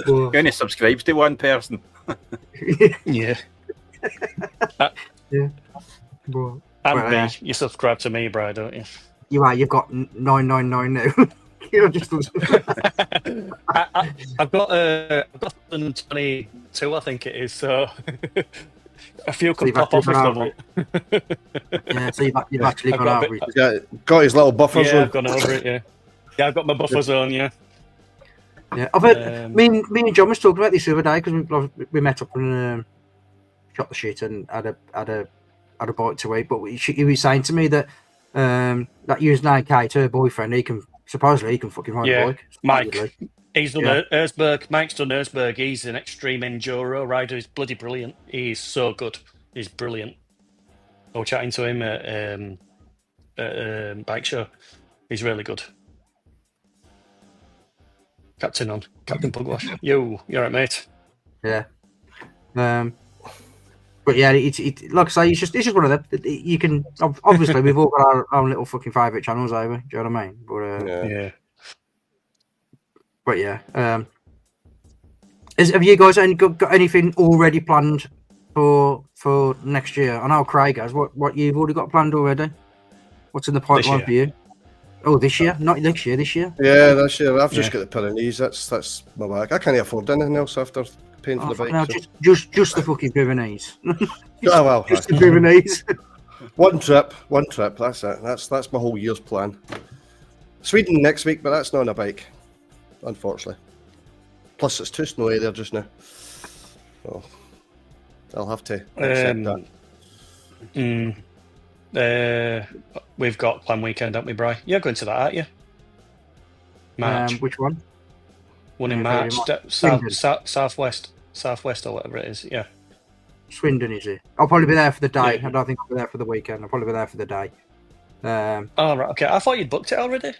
You only subscribes to one person. Yeah. Yeah. And you subscribe to me, Brian, don't you? You've got 999 now. Just I've got 122, I think it is. So a few can pop off if they want. Yeah, so you've actually gone over it. Got his little buffer zone. I've gone over it. Yeah, I've got my buffer zone. Yeah. Yeah, I've heard. Me and John was talking about this the other day because we met up and shot the shit and had a bite to eat. But he was saying to me that using 9K to her boyfriend, supposedly he can fucking ride a bike. Mike. He's done Erzberg. Mike's done Erzberg. He's an extreme enduro rider. He's bloody brilliant. He's so good. He's brilliant. I was chatting to him at bike show. He's really good. Captain Pugwash. You're right, mate. Yeah. But yeah, it's like I say, it's just one of them. You can obviously we've all got our own little fucking favourite channels over. Do you know what I mean? But yeah. But yeah, have you guys got anything already planned for next year? I know Craig has. What you've already got planned already? What's in the pipeline for you? Oh, this year? Not next year. This year? Yeah, this year. I've just got the Pyrenees. That's my bag. I can't afford anything else after paying for the bike. No, just the fucking Pyrenees. Just the Pyrenees. One trip. That's it. That's my whole year's plan. Sweden next week, but that's not on a bike, unfortunately. Plus, it's too snowy there just now. So I'll have to accept that. We've got planned weekend, haven't we, Bri? You're going to that, aren't you? March. Which one? One in March. Southwest or whatever it is. Yeah. Swindon, is it? I'll probably be there for the day. Yeah. I don't think I'll be there for the weekend. I'll probably be there for the day. Oh, right. Okay. I thought you'd booked it already.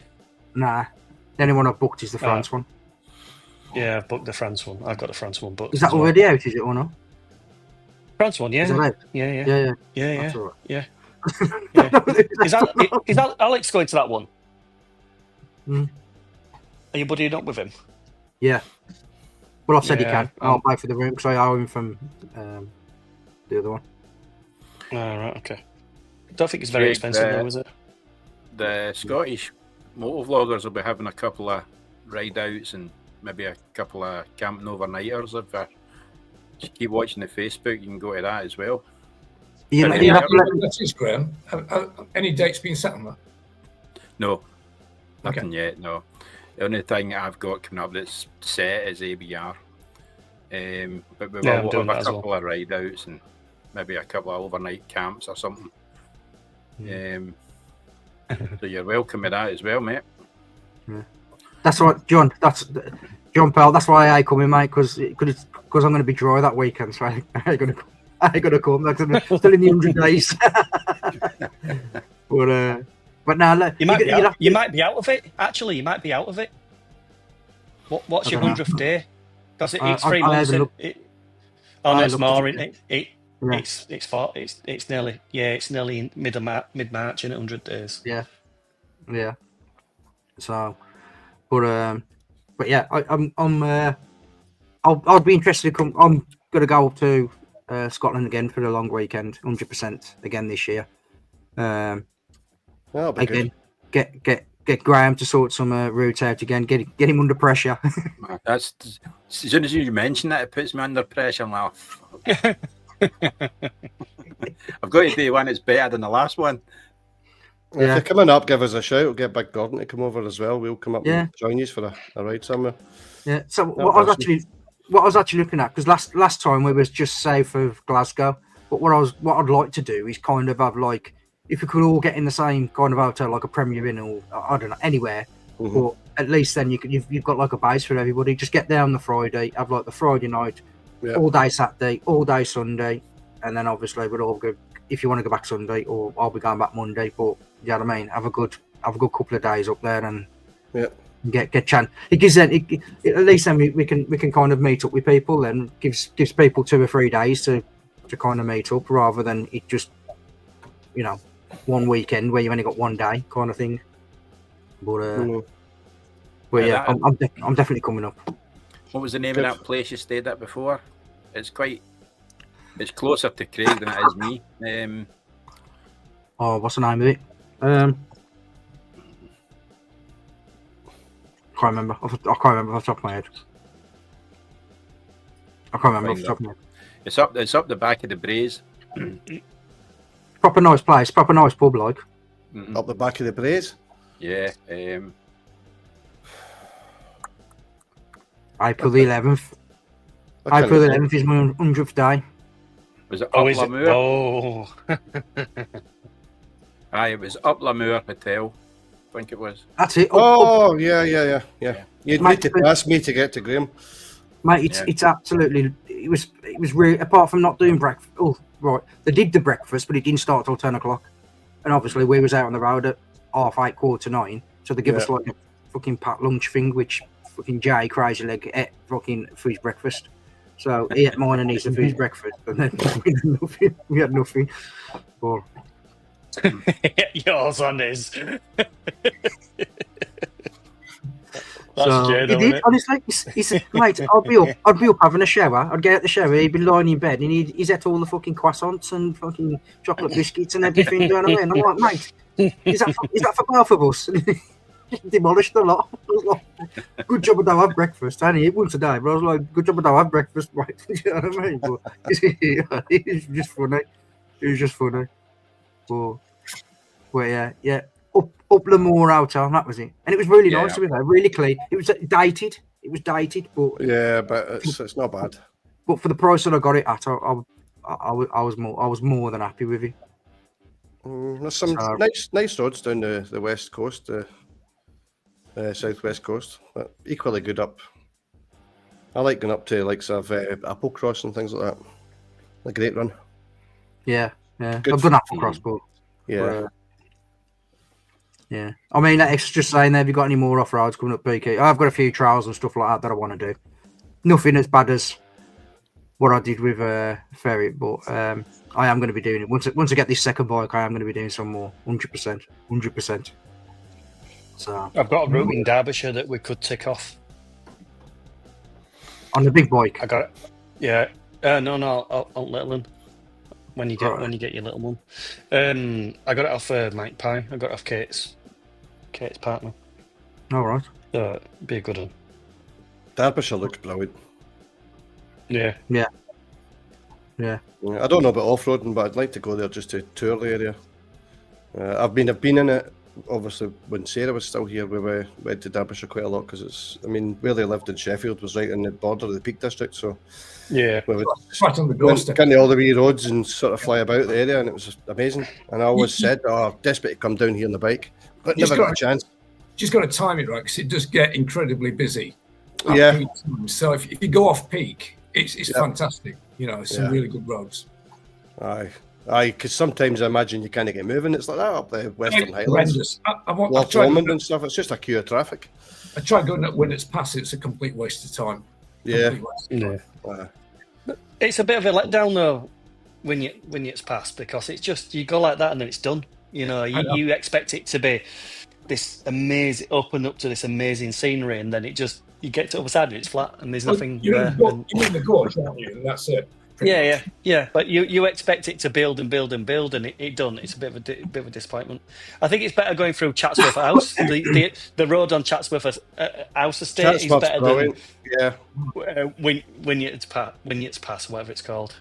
Nah. The only one I've booked is the France one. Yeah, I've booked the France one. I've got the France one booked. Is that already out, is it, or not? France one, yeah. Is that out? Yeah. That's all right. Yeah. Is that Alex going to that one? Are you buddying up with him? Yeah. Well, I said he Yeah, can. I'll pay for the room because I owe him from the other one. Oh, right, okay. Don't think it's very expensive though, is it? The Scottish motovloggers will be having a couple of ride outs and maybe a couple of camping overnighters. If you keep watching the Facebook, you can go to that as well. That's Graham. Any dates been set on that? No, nothing yet. No, the only thing I've got coming up that's set is ABR. But we will have a couple of ride outs and maybe a couple of overnight camps or something. So you're welcome to that as well, mate. Yeah. That's right, John. That's John Pell. That's why I come in, mate, because I'm going to be dry that weekend, so I ain't going to come. Because I'm still in the 100 days. But now look, you might be out of it. Actually, you might be out of it. What's your 100th day? Because it's 3 months. It's more, isn't it? It's nearly in mid-March in 100 days. Yeah. So, but yeah, I'll be interested to come. I'm gonna go up to Scotland again for the long weekend, 100% again this year. That'll be again, good. Get Graham to sort some routes out again. Get him under pressure. That's as soon as you mention that, it puts me under pressure now. I've got to do one that's better than the last one. If you're coming up, give us a shout. We'll get Big Gordon to come over as well. We'll come up and join you for a ride somewhere. Yeah. So what I was actually looking at, because last time we was just south of Glasgow, but what I'd like to do is kind of have like, if we could all get in the same kind of hotel, like a Premier Inn or I don't know, anywhere, but at least then you've got like a base for everybody. Just get there on the Friday, have like the Friday night, all day Saturday, all day Sunday, and then obviously we'll all go. If you want to go back Sunday, or I'll be going back Monday, but you know what I mean. Have a good couple of days up there and get chance. It gives then at least then we can kind of meet up with people. Then gives people 2 or 3 days to kind of meet up, rather than it just one weekend where you only got 1 day kind of thing. But yeah, I'm definitely coming up. What was the name of that place you stayed at before? It's closer to Craig than it is me. What's the name of it? Can't remember. I can't remember off the top of my head. It's up the back of the Braes. Proper nice place. Proper nice pub, like. Up the back of the Braes. Yeah. April the 11th. April the 11th is my 100th day. Was it up Lamour? Aye, it was up Lamour Hotel. I think it was. That's it. Yeah. You'd need to pass me to get to Graham. Mate, it's absolutely. It was really, apart from not doing breakfast. Oh, right. They did the breakfast, but it didn't start till 10 o'clock. And obviously, we was out on the road at 8:30, 8:45. So they give us like a fucking packed lunch thing, which fucking Jay Crazy Leg ate fucking for his breakfast. So he ate mine and he ate for his breakfast, and then we had nothing. But yours on his. Honestly, he's mate. I'd be up having a shower. I'd get out the shower. He'd be lying in bed, and he's ate all the fucking croissants and fucking chocolate biscuits and everything. Do you know what I mean? I'm like, mate, is that for both of us? Demolished a lot. I was like, good job I don't have breakfast. I only eat once a day, but I was like, good job I don't have breakfast, right? You know what I mean? But it's just funny. It was just funny. But yeah. Up Lamour Hotel, that was it. And it was really nice to be there, really clean. It was dated. But yeah, but it's not bad. But for the price that I got it at, I was more than happy with it. There's some nice roads down the west coast, southwest coast. But equally good up. I like going up to like sort of Applecross and things like that. A great run. Yeah. I've done Applecross, but yeah. I mean, it's just saying, have you got any more off roads coming up, peaky? I've got a few trials and stuff like that I want to do. Nothing as bad as what I did with Ferret, but I am going to be doing it. Once I get this second bike, I am going to be doing some more. 100%. So I've got a route in Derbyshire that we could tick off. On the big bike. I got it. Yeah. No, on little one. When you get your little one. I got it off Mike Pye. I got it off Kate's partner. All right. Be a good one. Derbyshire looks brilliant. Yeah. I don't know about off-roading, but I'd like to go there just to tour the area. I've been in it. Obviously, when Sarah was still here, we went to Derbyshire quite a lot because where they lived in Sheffield was right in the border of the Peak District. So yeah, we would right on the doorstep. get all the wee roads and sort of fly about the area, and it was just amazing. And I always said, desperate to come down here on the bike, but never got a chance. Just got to time it right because it does get incredibly busy. Yeah. So if you go off peak, it's fantastic. Some really good roads. Aye, because sometimes I imagine you can't get moving. It's like that up the Western Highlands. Horrendous. Loch Lomond and stuff. It's just a queue of traffic. I try going up when it's past. It's a complete waste of time. Yeah. It's a bit of a letdown though when it's past because it's just you go like that and then it's done. You expect it to be this amazing open up to this amazing scenery, and then you get to the other side and it's flat and there's nothing there. You mean the gorge, don't you? And that's it. Yeah. But you expect it to build and build and build, and it don't. It's a bit of a disappointment. I think it's better going through Chatsworth House. The road on Chatsworth House Estate is better than when it's past whatever it's called.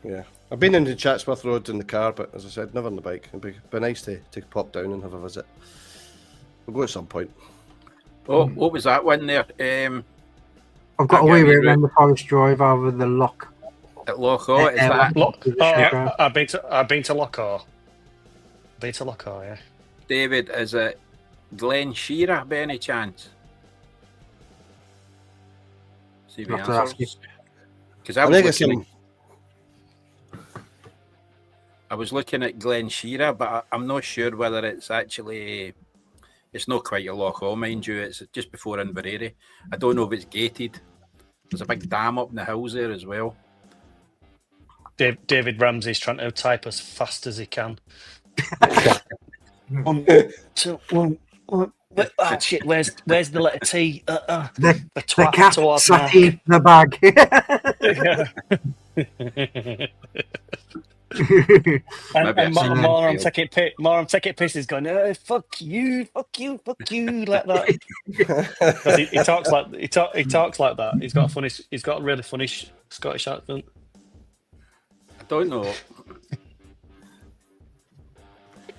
Yeah, I've been into Chatsworth Road in the car, but as I said, never on the bike. It'd be nice to pop down and have a visit. We'll go at some point. Oh, what was that one there? I've got a wee way around the Forest Drive over the lock. At Lochaw, is that? I've been to Lochaw. Yeah. David, is it Glen Shearer by any chance? See the answers. Because I was looking at Glen Shearer, but I'm not sure whether it's actually. It's not quite a Lochaw, mind you. It's just before Inverary. I don't know if it's gated. There's a big dam up in the hills there as well. David Ramsey's trying to type as fast as he can. 1, 2, 1. Shit! Where's the letter T? The cat towards sat in the bag. and more I'm taking piss is going, fuck you, like that. he talks like that. He's got a really funny Scottish accent. I don't know.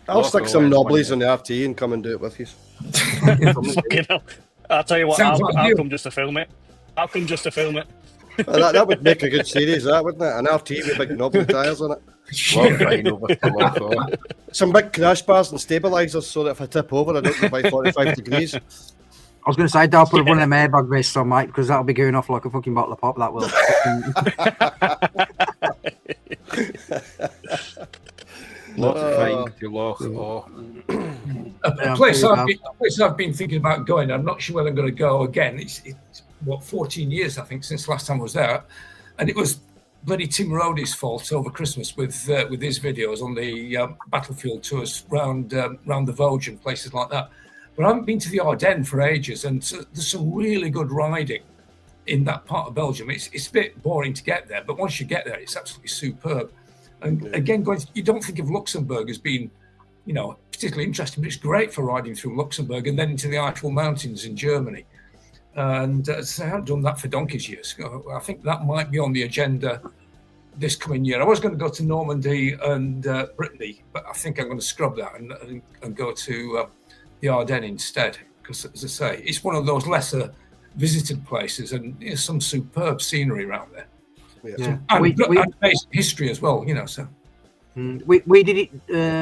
I'll stick some knobblies on the RT and come and do it with you. Fucking hell. I'll tell you what, I'll come just to film it. That would make a good series, wouldn't it? An RT with big knobbly tyres on it. Some big crash bars and stabilisers so that if I tip over, I don't go by 45 degrees. I was going to say, don't put one of them airbag vests on, mate, because that'll be going off like a fucking bottle of pop. That will. A place I've been thinking about going. I'm not sure whether I'm going to go again. It's 14 years I think since last time I was there, and it was bloody Tim Rodey's fault over Christmas with his videos on the battlefield tours round the Vosges and places like that. But I haven't been to the Ardennes for ages, and so there's some really good riding in that part of Belgium. It's a bit boring to get there, but once you get there, it's absolutely superb. And again, you don't think of Luxembourg as being, particularly interesting, but it's great for riding through Luxembourg and then into the Eiffel Mountains in Germany. And I haven't done that for donkey's years. I think that might be on the agenda this coming year. I was going to go to Normandy and Brittany, but I think I'm going to scrub that and go to the Ardennes instead. Because, as I say, it's one of those lesser visited places, and there's some superb scenery around there. Yeah. And basic history as well, So we did it.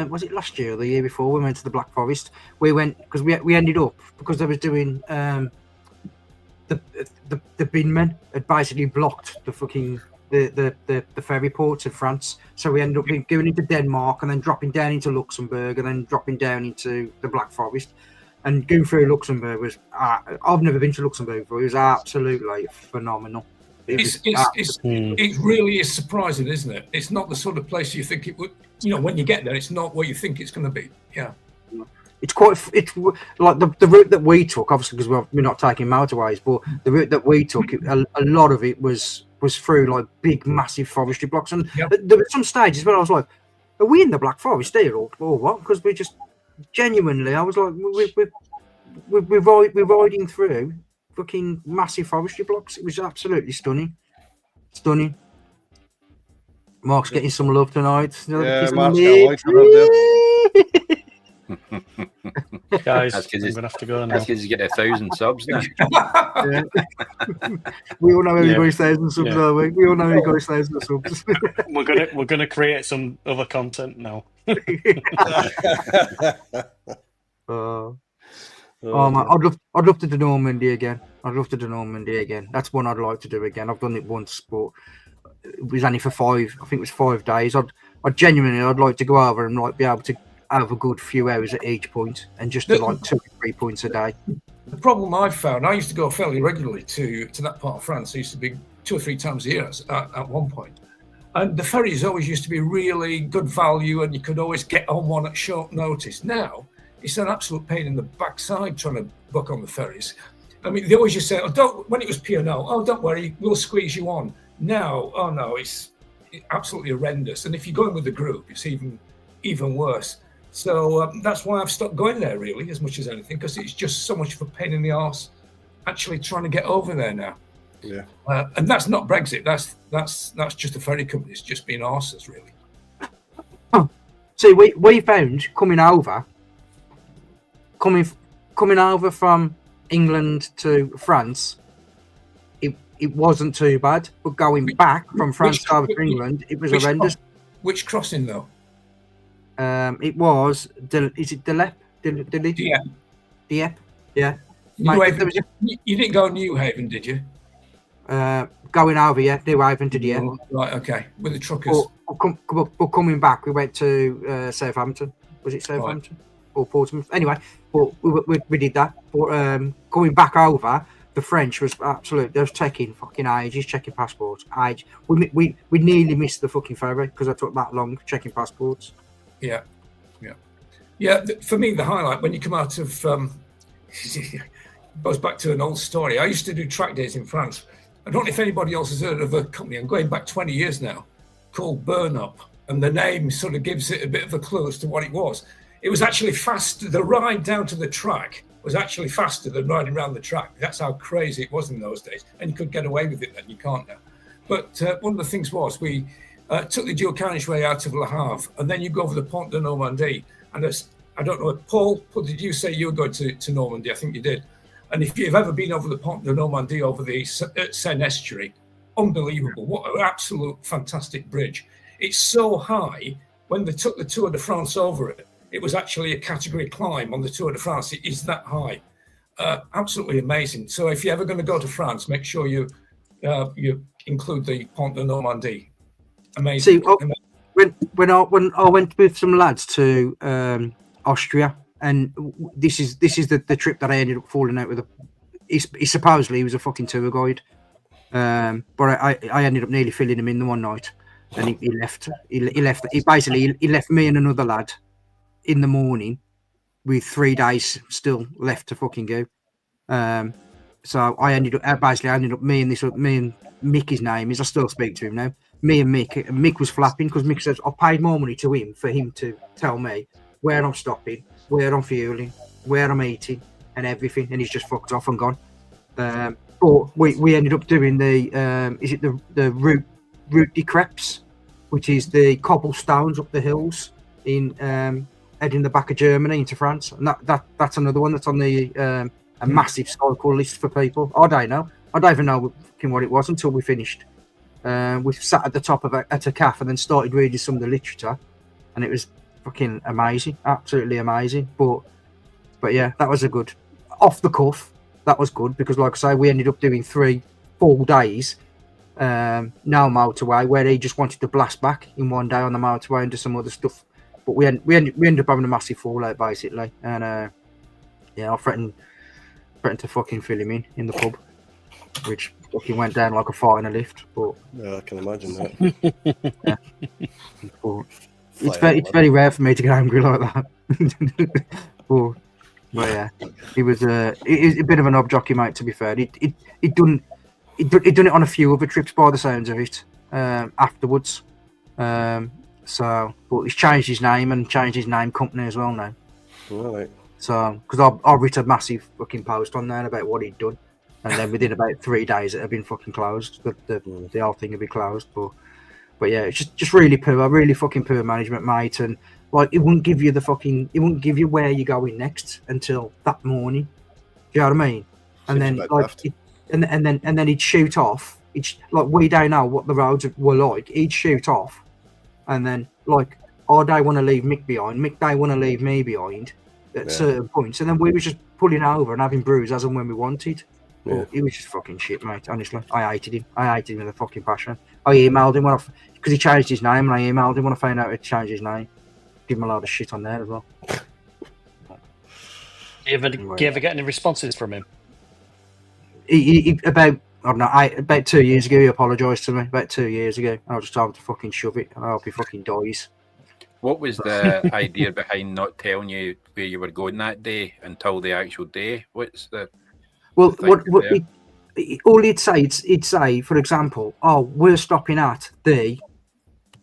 Was it last year or the year before? We went to the Black Forest. We went because we ended up because they was doing the binmen had basically blocked the fucking the ferry ports in France. So we ended up going into Denmark and then dropping down into Luxembourg and then dropping down into the Black Forest. And going through Luxembourg was I've never been to Luxembourg before. It was absolutely phenomenal. It really is surprising, isn't it? It's not the sort of place you think it would. When you get there, it's not what you think it's going to be. Yeah. it's like the route that we took, obviously because we're not taking motorways, but the route that we took, a lot of it was through like big, massive forestry blocks, and there were some stages where I was like, "Are we in the Black Forest here or what?" Because we just genuinely, I was like, we're riding through fucking massive forestry blocks. It was absolutely stunning. Mark's getting some love tonight. Yeah, Mark's got a like there. Guys, That's I'm gonna have to go now. That's because he's getting 1,000 subs now. Yeah. We all know everybody's 1,000 subs, are we? We all know everybody's 1,000 subs. We're gonna create some other content now. Man, I'd love to do Normandy again. That's one I'd like to do again. I've done it once, but it was only for 5. I think it was 5 days. I'd genuinely, I'd like to go over and like be able to have a good few hours at each point, and just do like 2 or 3 points a day. The problem I've found, I used to go fairly regularly to that part of France. I used to be 2 or 3 times a year at one point. And the ferries always used to be really good value, and you could always get on one at short notice. Now, it's an absolute pain in the backside trying to book on the ferries. I mean, they always just say, when it was P&O, don't worry, we'll squeeze you on. Now, oh no, it's absolutely horrendous. And if you're going with the group, it's even worse. So that's why I've stopped going there, really, as much as anything, because it's just so much of a pain in the arse actually trying to get over there now. Yeah. And that's not Brexit. That's just the ferry companies just being arses, really. Oh, see, we found coming over from England to France, it wasn't too bad. But going back from France over to England, it was horrendous. Which crossing though? It was. Is it Dieppe? Dieppe. Yeah. You didn't go New Haven, did you? Going over, yeah, New Haven to Dieppe. Oh, right, okay. With the truckers. But coming back, we went to Southampton. Was it Southampton or Portsmouth? Anyway, but we did that. But going back over, the French was absolute. They was taking fucking ages, checking passports. We nearly missed the fucking ferry because I took that long checking passports. Yeah. For me, the highlight when you come out of goes back to an old story. I used to do track days in France. I don't know if anybody else has heard of a company. I'm going back 20 years now, called Burn Up, and the name sort of gives it a bit of a clue as to what it was. It was actually faster. The ride down to the track was actually faster than riding around the track. That's how crazy it was in those days, and you could get away with it then. You can't now. But one of the things was we took the dual carriageway out of Le Havre, and then you go over the Pont de Normandie. And I don't know, Paul, did you say you were going to Normandy? I think you did. And if you've ever been over the Pont de Normandie, over the Seine estuary, unbelievable. What an absolute fantastic bridge. It's so high, when they took the Tour de France over it, it was actually a category climb on the Tour de France. It is that high. Absolutely amazing. So if you're ever going to go to France, make sure you include the Pont de Normandie. Amazing. See, when I went with some lads to Austria, and this is the trip that I ended up falling out with. He supposedly he was a fucking tour guide, but I ended up nearly filling him in the one night, and he left. He left me and another lad in the morning with 3 days still left to fucking go. So I ended up me and Mick, his name is. I still speak to him now. Me and Mick. And Mick was flapping because Mick says I paid more money to him for him to tell me where I'm stopping, where I'm fueling, where I'm eating, and everything, and he's just fucked off and gone. But we ended up doing the Route de Crepes, which is the cobblestones up the hills in heading the back of Germany into France, and that's another one that's on the a massive cycle list for people. I don't even know what it was until we finished. We sat at the top of at a cafe and then started reading some of the literature, and it was fucking amazing, absolutely amazing. But yeah, that was a good off the cuff. That was good because, like I say, we ended up doing 3 full days, no motorway, where he just wanted to blast back in one day on the motorway and do some other stuff. But we ended up having a massive fallout basically, and yeah, I threatened to fucking fill him in the pub, which fucking went down like a fart in a lift. But yeah, I can imagine that. Yeah. But it's very rare for me to get angry like that. Well, yeah, he was a bit of an ob jockey, mate. To be fair, he'd done it on a few other trips by the sounds of it. Afterwards, so but he's changed his name and changed his name company as well now. All right. So because I wrote a massive fucking post on there about what he'd done, and then within about 3 days it had been fucking closed. The whole thing had been closed, but yeah, it's just really fucking poor management, mate. And like, it wouldn't give you where you're going next until that morning. Do you know what I mean? And then like, and then he'd shoot off. Like, we don't know what the roads were like. He'd shoot off, and then like, I don't want to leave Mick behind. Mick don't want to leave me behind at certain points, and then we were just pulling over and having brews as and when we wanted. But he was just fucking shit, mate. Honestly, I hated him with a fucking passion. I emailed him because he changed his name, and I emailed him when I found out he'd changed his name. Give him a lot of shit on there as well. Do you ever get any responses from him? He about 2 years ago, he apologised to me. About 2 years ago, I was just told to fucking shove it, and I hope he fucking dies. What was the idea behind not telling you where you were going that day until the actual day? What's the well? All he'd say, for example, oh, we're stopping at the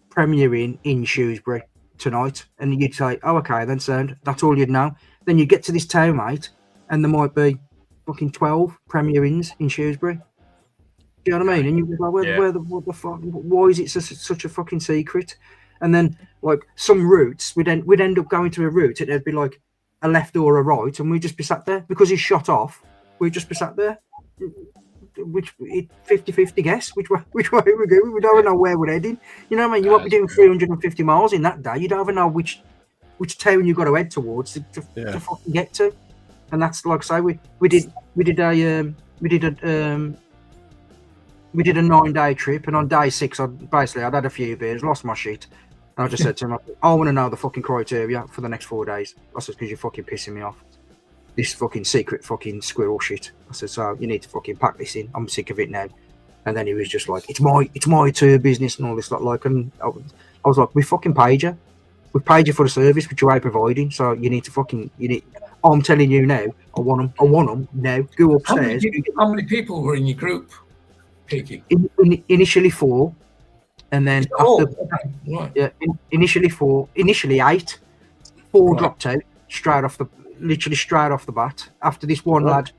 Premier Inn in Shrewsbury tonight, and you'd say, oh, okay, then sound. That's all you'd know. Then you get to this town, mate, and there might be fucking 12 Premier Inns in Shrewsbury. Do you know what I mean? And you'd be like, what the fuck? Why is it such a fucking secret? And then, like, some routes, we'd end up going to a route, and it'd be like a left or a right, and we'd just be sat there. Because he's shot off, we'd just be sat there. 50-50 guess which way we're going. We don't know where we're heading. You know what I mean? You might be doing 350 miles in that day. You don't even know which town you've got to head towards to fucking get to. And that's like, say we did a 9-day trip, and on day 6 I'd had a few beers, lost my shit, and I just said to him, I want to know the fucking criteria for the next 4 days. I said, because you're fucking pissing me off. This fucking secret fucking squirrel shit. I said, so you need to fucking pack this in. I'm sick of it now. And then he was just like, it's my tour business and all this like, and I was like, we fucking paid you. We paid you for the service which you ain't providing. So you need to I'm telling you now, I want them now. Go upstairs. How many people were in your group, Peaky? Initially 4, and then initially 4, initially 8. 4 dropped out literally straight off the bat. After this one lad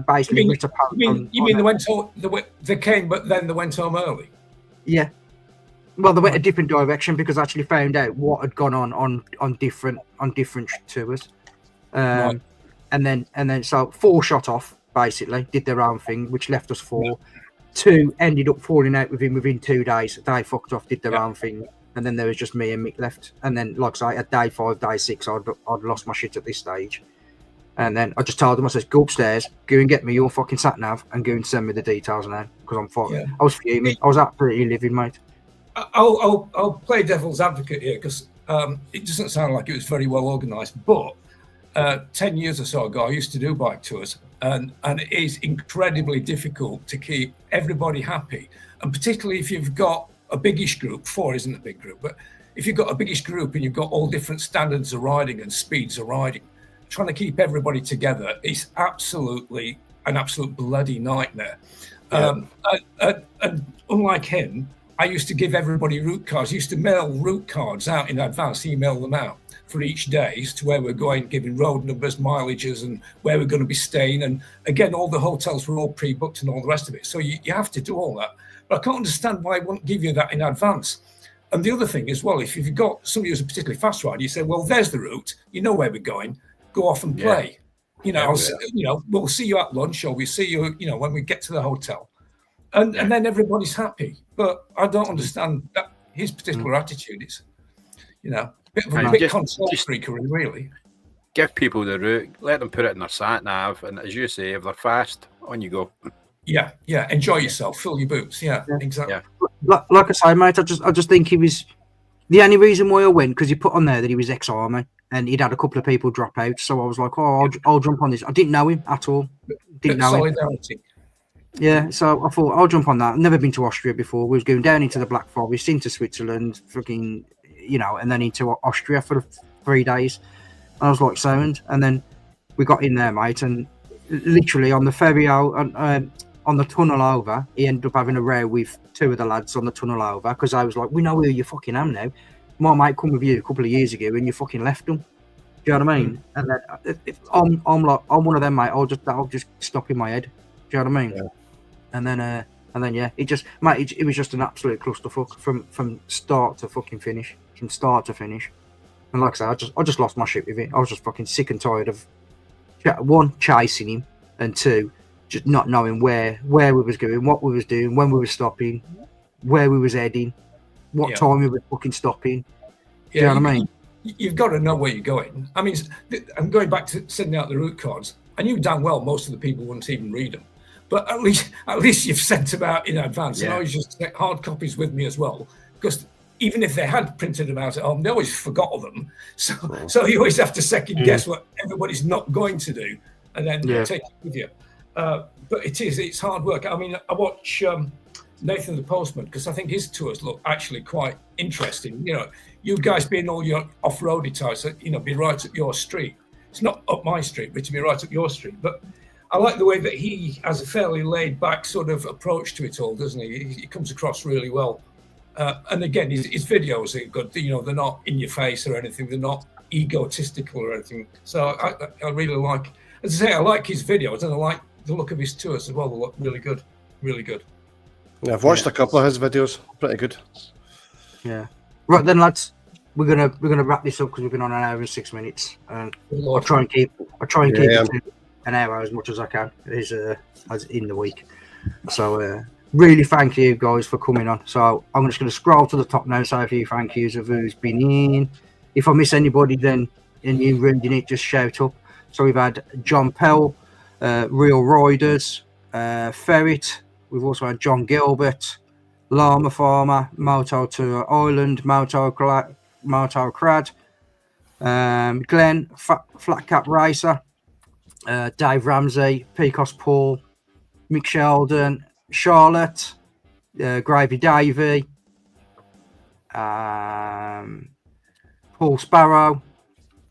basically lit a pound. You mean they came, but then they went home early? Yeah. Well, they went a different direction because I actually found out what had gone on different tours. And then so 4 shot off, basically did their own thing, which left us 4. 2 ended up falling out with him within 2 days. They fucked off, did their own thing. And then there was just me and Mick left. And then, like I say, at day 5, day 6, I'd lost my shit at this stage. And then I just told him, I said, go upstairs, go and get me your fucking sat-nav and go and send me the details now. Because I'm fucking... Yeah. I was fuming. I was absolutely livid, mate. I'll play devil's advocate here because it doesn't sound like it was very well organised. But 10 years or so ago, I used to do bike tours. And it is incredibly difficult to keep everybody happy. And particularly if you've got a biggish group. 4 isn't a big group, but if you've got a biggish group and you've got all different standards of riding and speeds of riding, trying to keep everybody together is absolutely an absolute bloody nightmare. Yeah. And unlike him, I used to give everybody route cards. I used to mail route cards out in advance, email them out for each day as to where we're going, giving road numbers, mileages, and where we're going to be staying. And again, all the hotels were all pre-booked and all the rest of it. So you have to do all that. But I can't understand why I wouldn't give you that in advance. And the other thing is, well, if you've got somebody who's a particularly fast rider, you say, well, there's the route. You know where we're going. Go off and play. Yeah. We'll see you at lunch, or we see you, when we get to the hotel. And then everybody's happy. But I don't understand that his particular attitude is, a bit control freakery, really. Give people the route, let them put it in their sat nav, and as you say, if they're fast, on you go. Yeah. Enjoy yourself. Fill your boots. Yeah. Exactly. Yeah. Like I say, mate, I just think he was the only reason why I went because he put on there that he was ex-army and he'd had a couple of people drop out. So I was like, I'll jump on this. I didn't know him at all. Didn't know solidarity. Him. Yeah. So I thought I'll jump on that. I've never been to Austria before. We was going down into the Black Forest, into Switzerland, fucking, and then into Austria for 3 days. I was like, sound. And then we got in there, mate, and literally on the ferry out, on the tunnel over, he ended up having a row with two of the lads on the tunnel over because I was like, we know who you fucking am now. My mate come with you a couple of years ago and you fucking left them. Do you know what I mean? And then I'm like, I'm one of them, mate. I'll just stop in my head. Do you know what I mean? Yeah. And then yeah, it was just an absolute clusterfuck from start to fucking finish, from start to finish. And like I said, I just lost my shit with it. I was just fucking sick and tired of one, chasing him, and two, just not knowing where we was going, what we was doing, when we were stopping, where we was heading, what time we were fucking stopping. Do you know what I mean? You've got to know where you're going. I mean, I'm going back to sending out the route cards. I knew damn well most of the people wouldn't even read them, but at least you've sent them out in advance. And I always just take hard copies with me as well, because even if they had printed them out at home, they always forgot of them. So you always have to second guess what everybody's not going to do, and then take it with you. But it's hard work. I mean, I watch Nathan the Postman because I think his tours look actually quite interesting. You know, you guys being all your off-roady types, you know, be right up your street. It's not up my street, but to be right up your street. But I like the way that he has a fairly laid-back sort of approach to it all, doesn't he? He comes across really well. And again, his videos are good. You know, they're not in your face or anything. They're not egotistical or anything. So I really like, as I say, I like his videos and I like the look of his tours as well. They look really good, really good. Yeah, I've watched a couple of his videos. Pretty good. Yeah. Right then, lads. We're gonna wrap this up because we've been on an hour and 6 minutes, and I'll try and keep it to an hour as much as I can as in the week. So really thank you guys for coming on. So I'm just going to scroll to the top now, say a few thank yous of who's been in. If I miss anybody, then in you reading it, just shout up. So we've had John Pell, Real Riders, Ferret. We've also had John Gilbert, Llama Farmer, Moto Tour Island, Moto Crad, Glenn, Flat Cap Racer, Dave Ramsey, Pecos Paul, Mick Sheldon, Charlotte, Gravy Davey, Paul Sparrow,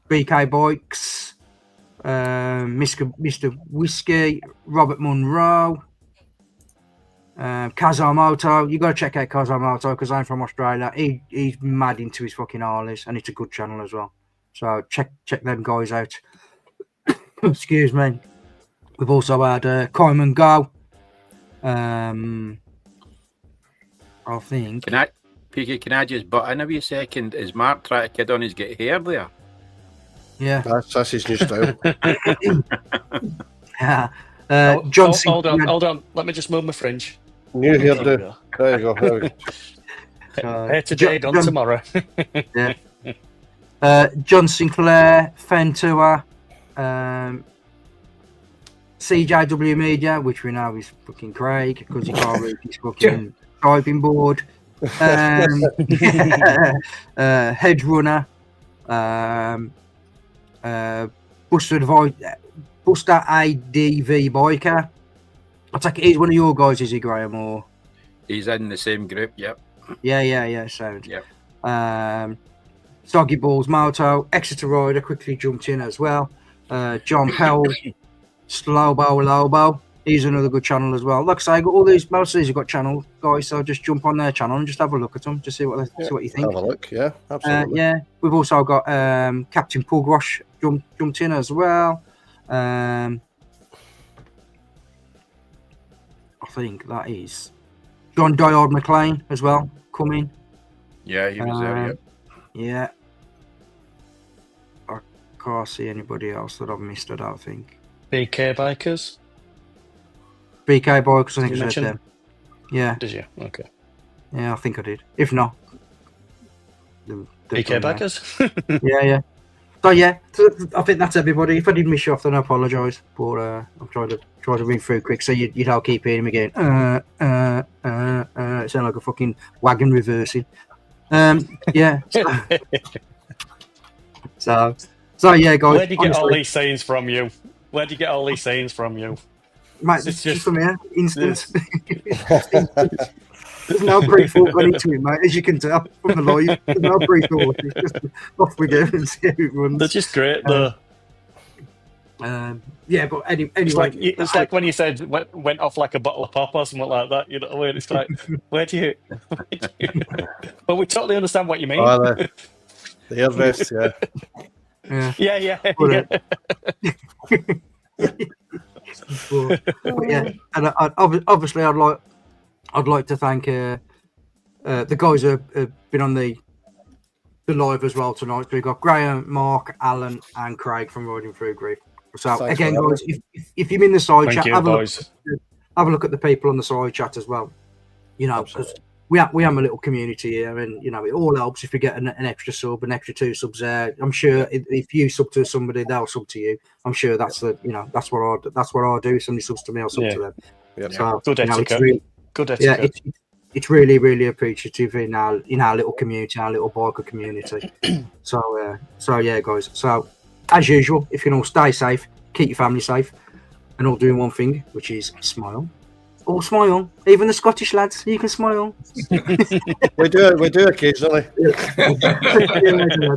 BK Bikes, Mr. Whiskey, Robert Munro, Kazamoto. You got to check out Kazamoto because I'm from Australia. He's mad into his fucking Harleys, and it's a good channel as well. So check them guys out. Excuse me. We've also had Kyman Go. I think. Can I just butt in a wee second? Is Mark trying to kid on his get hair there? Yeah. That's his new style. Yeah. John hold on. Let me just move my fringe. New hairdo. There you go. There we go. Hair today, done tomorrow. Yeah. John Sinclair, Fentua, CJW Media, which we know is fucking Craig because he can't read his fucking typing board. Hedge Runner, Buster ADV Biker. I take it he's one of your guys, is he, Graham? Or he's in the same group? Yep. Yeah. Sound. Yep. Soggy Balls Moto, Exeter Rider quickly jumped in as well. John Pell, Slowbo Lobo. He's another good channel as well. Like I say, I got all these. Most of these have got channels, guys. So just jump on their channel and just have a look at them, just see what you think. Have a look, yeah, absolutely. Yeah, we've also got Captain Pugwash jumped in as well. I think that is John Diard McLean as well coming. Yeah, he was there. Yeah. I can't see anybody else that I've missed. I don't think. BK Bikers. BK Bikers, I think I said them. Yeah. Did you? Okay. Yeah, I think I did. If not, BK Bikers. Yeah. So yeah, I think that's everybody. If I did miss you off, then I apologise. But I'm trying to read through quick, so you'd all keep hearing me again. It sounds like a fucking wagon reversing. Yeah. So yeah, guys. Where do you get all these sayings from you? Mate, it's just from here. Instant. There's no pre-thought gone into it, mate. As you can tell from the live, there's no pre-thought. It's just off we go and see how it runs. They're just great, though. Yeah, but anyway, it's like when you said went off like a bottle of pop or something like that. You know what I mean? It's like, where do you? But we totally understand what you mean. The hairdress, yeah. But yeah, and obviously, I'd like to thank the guys who have been on the live as well tonight. So we've got Graham, Mark, Alan, and Craig from Riding Through Grief. So Thanks again, guys, if you're in the side chat, have a look at the people on the side chat as well. You know, because we have a little community here, and you know it all helps if you get an extra sub, an extra 2 subs there. I'm sure if you sub to somebody, they'll sub to you. I'm sure that's that's what I do. If somebody subs to me, I'll sub to them. Yep. So, good etiquette. Good etiquette. Yeah, it's really, really appreciative in our little community, our little biker community. So yeah, guys. So as usual, if you can all stay safe, keep your family safe, and all doing one thing, which is smile. All smile. Even the Scottish lads, you can smile. We do occasionally. Yeah.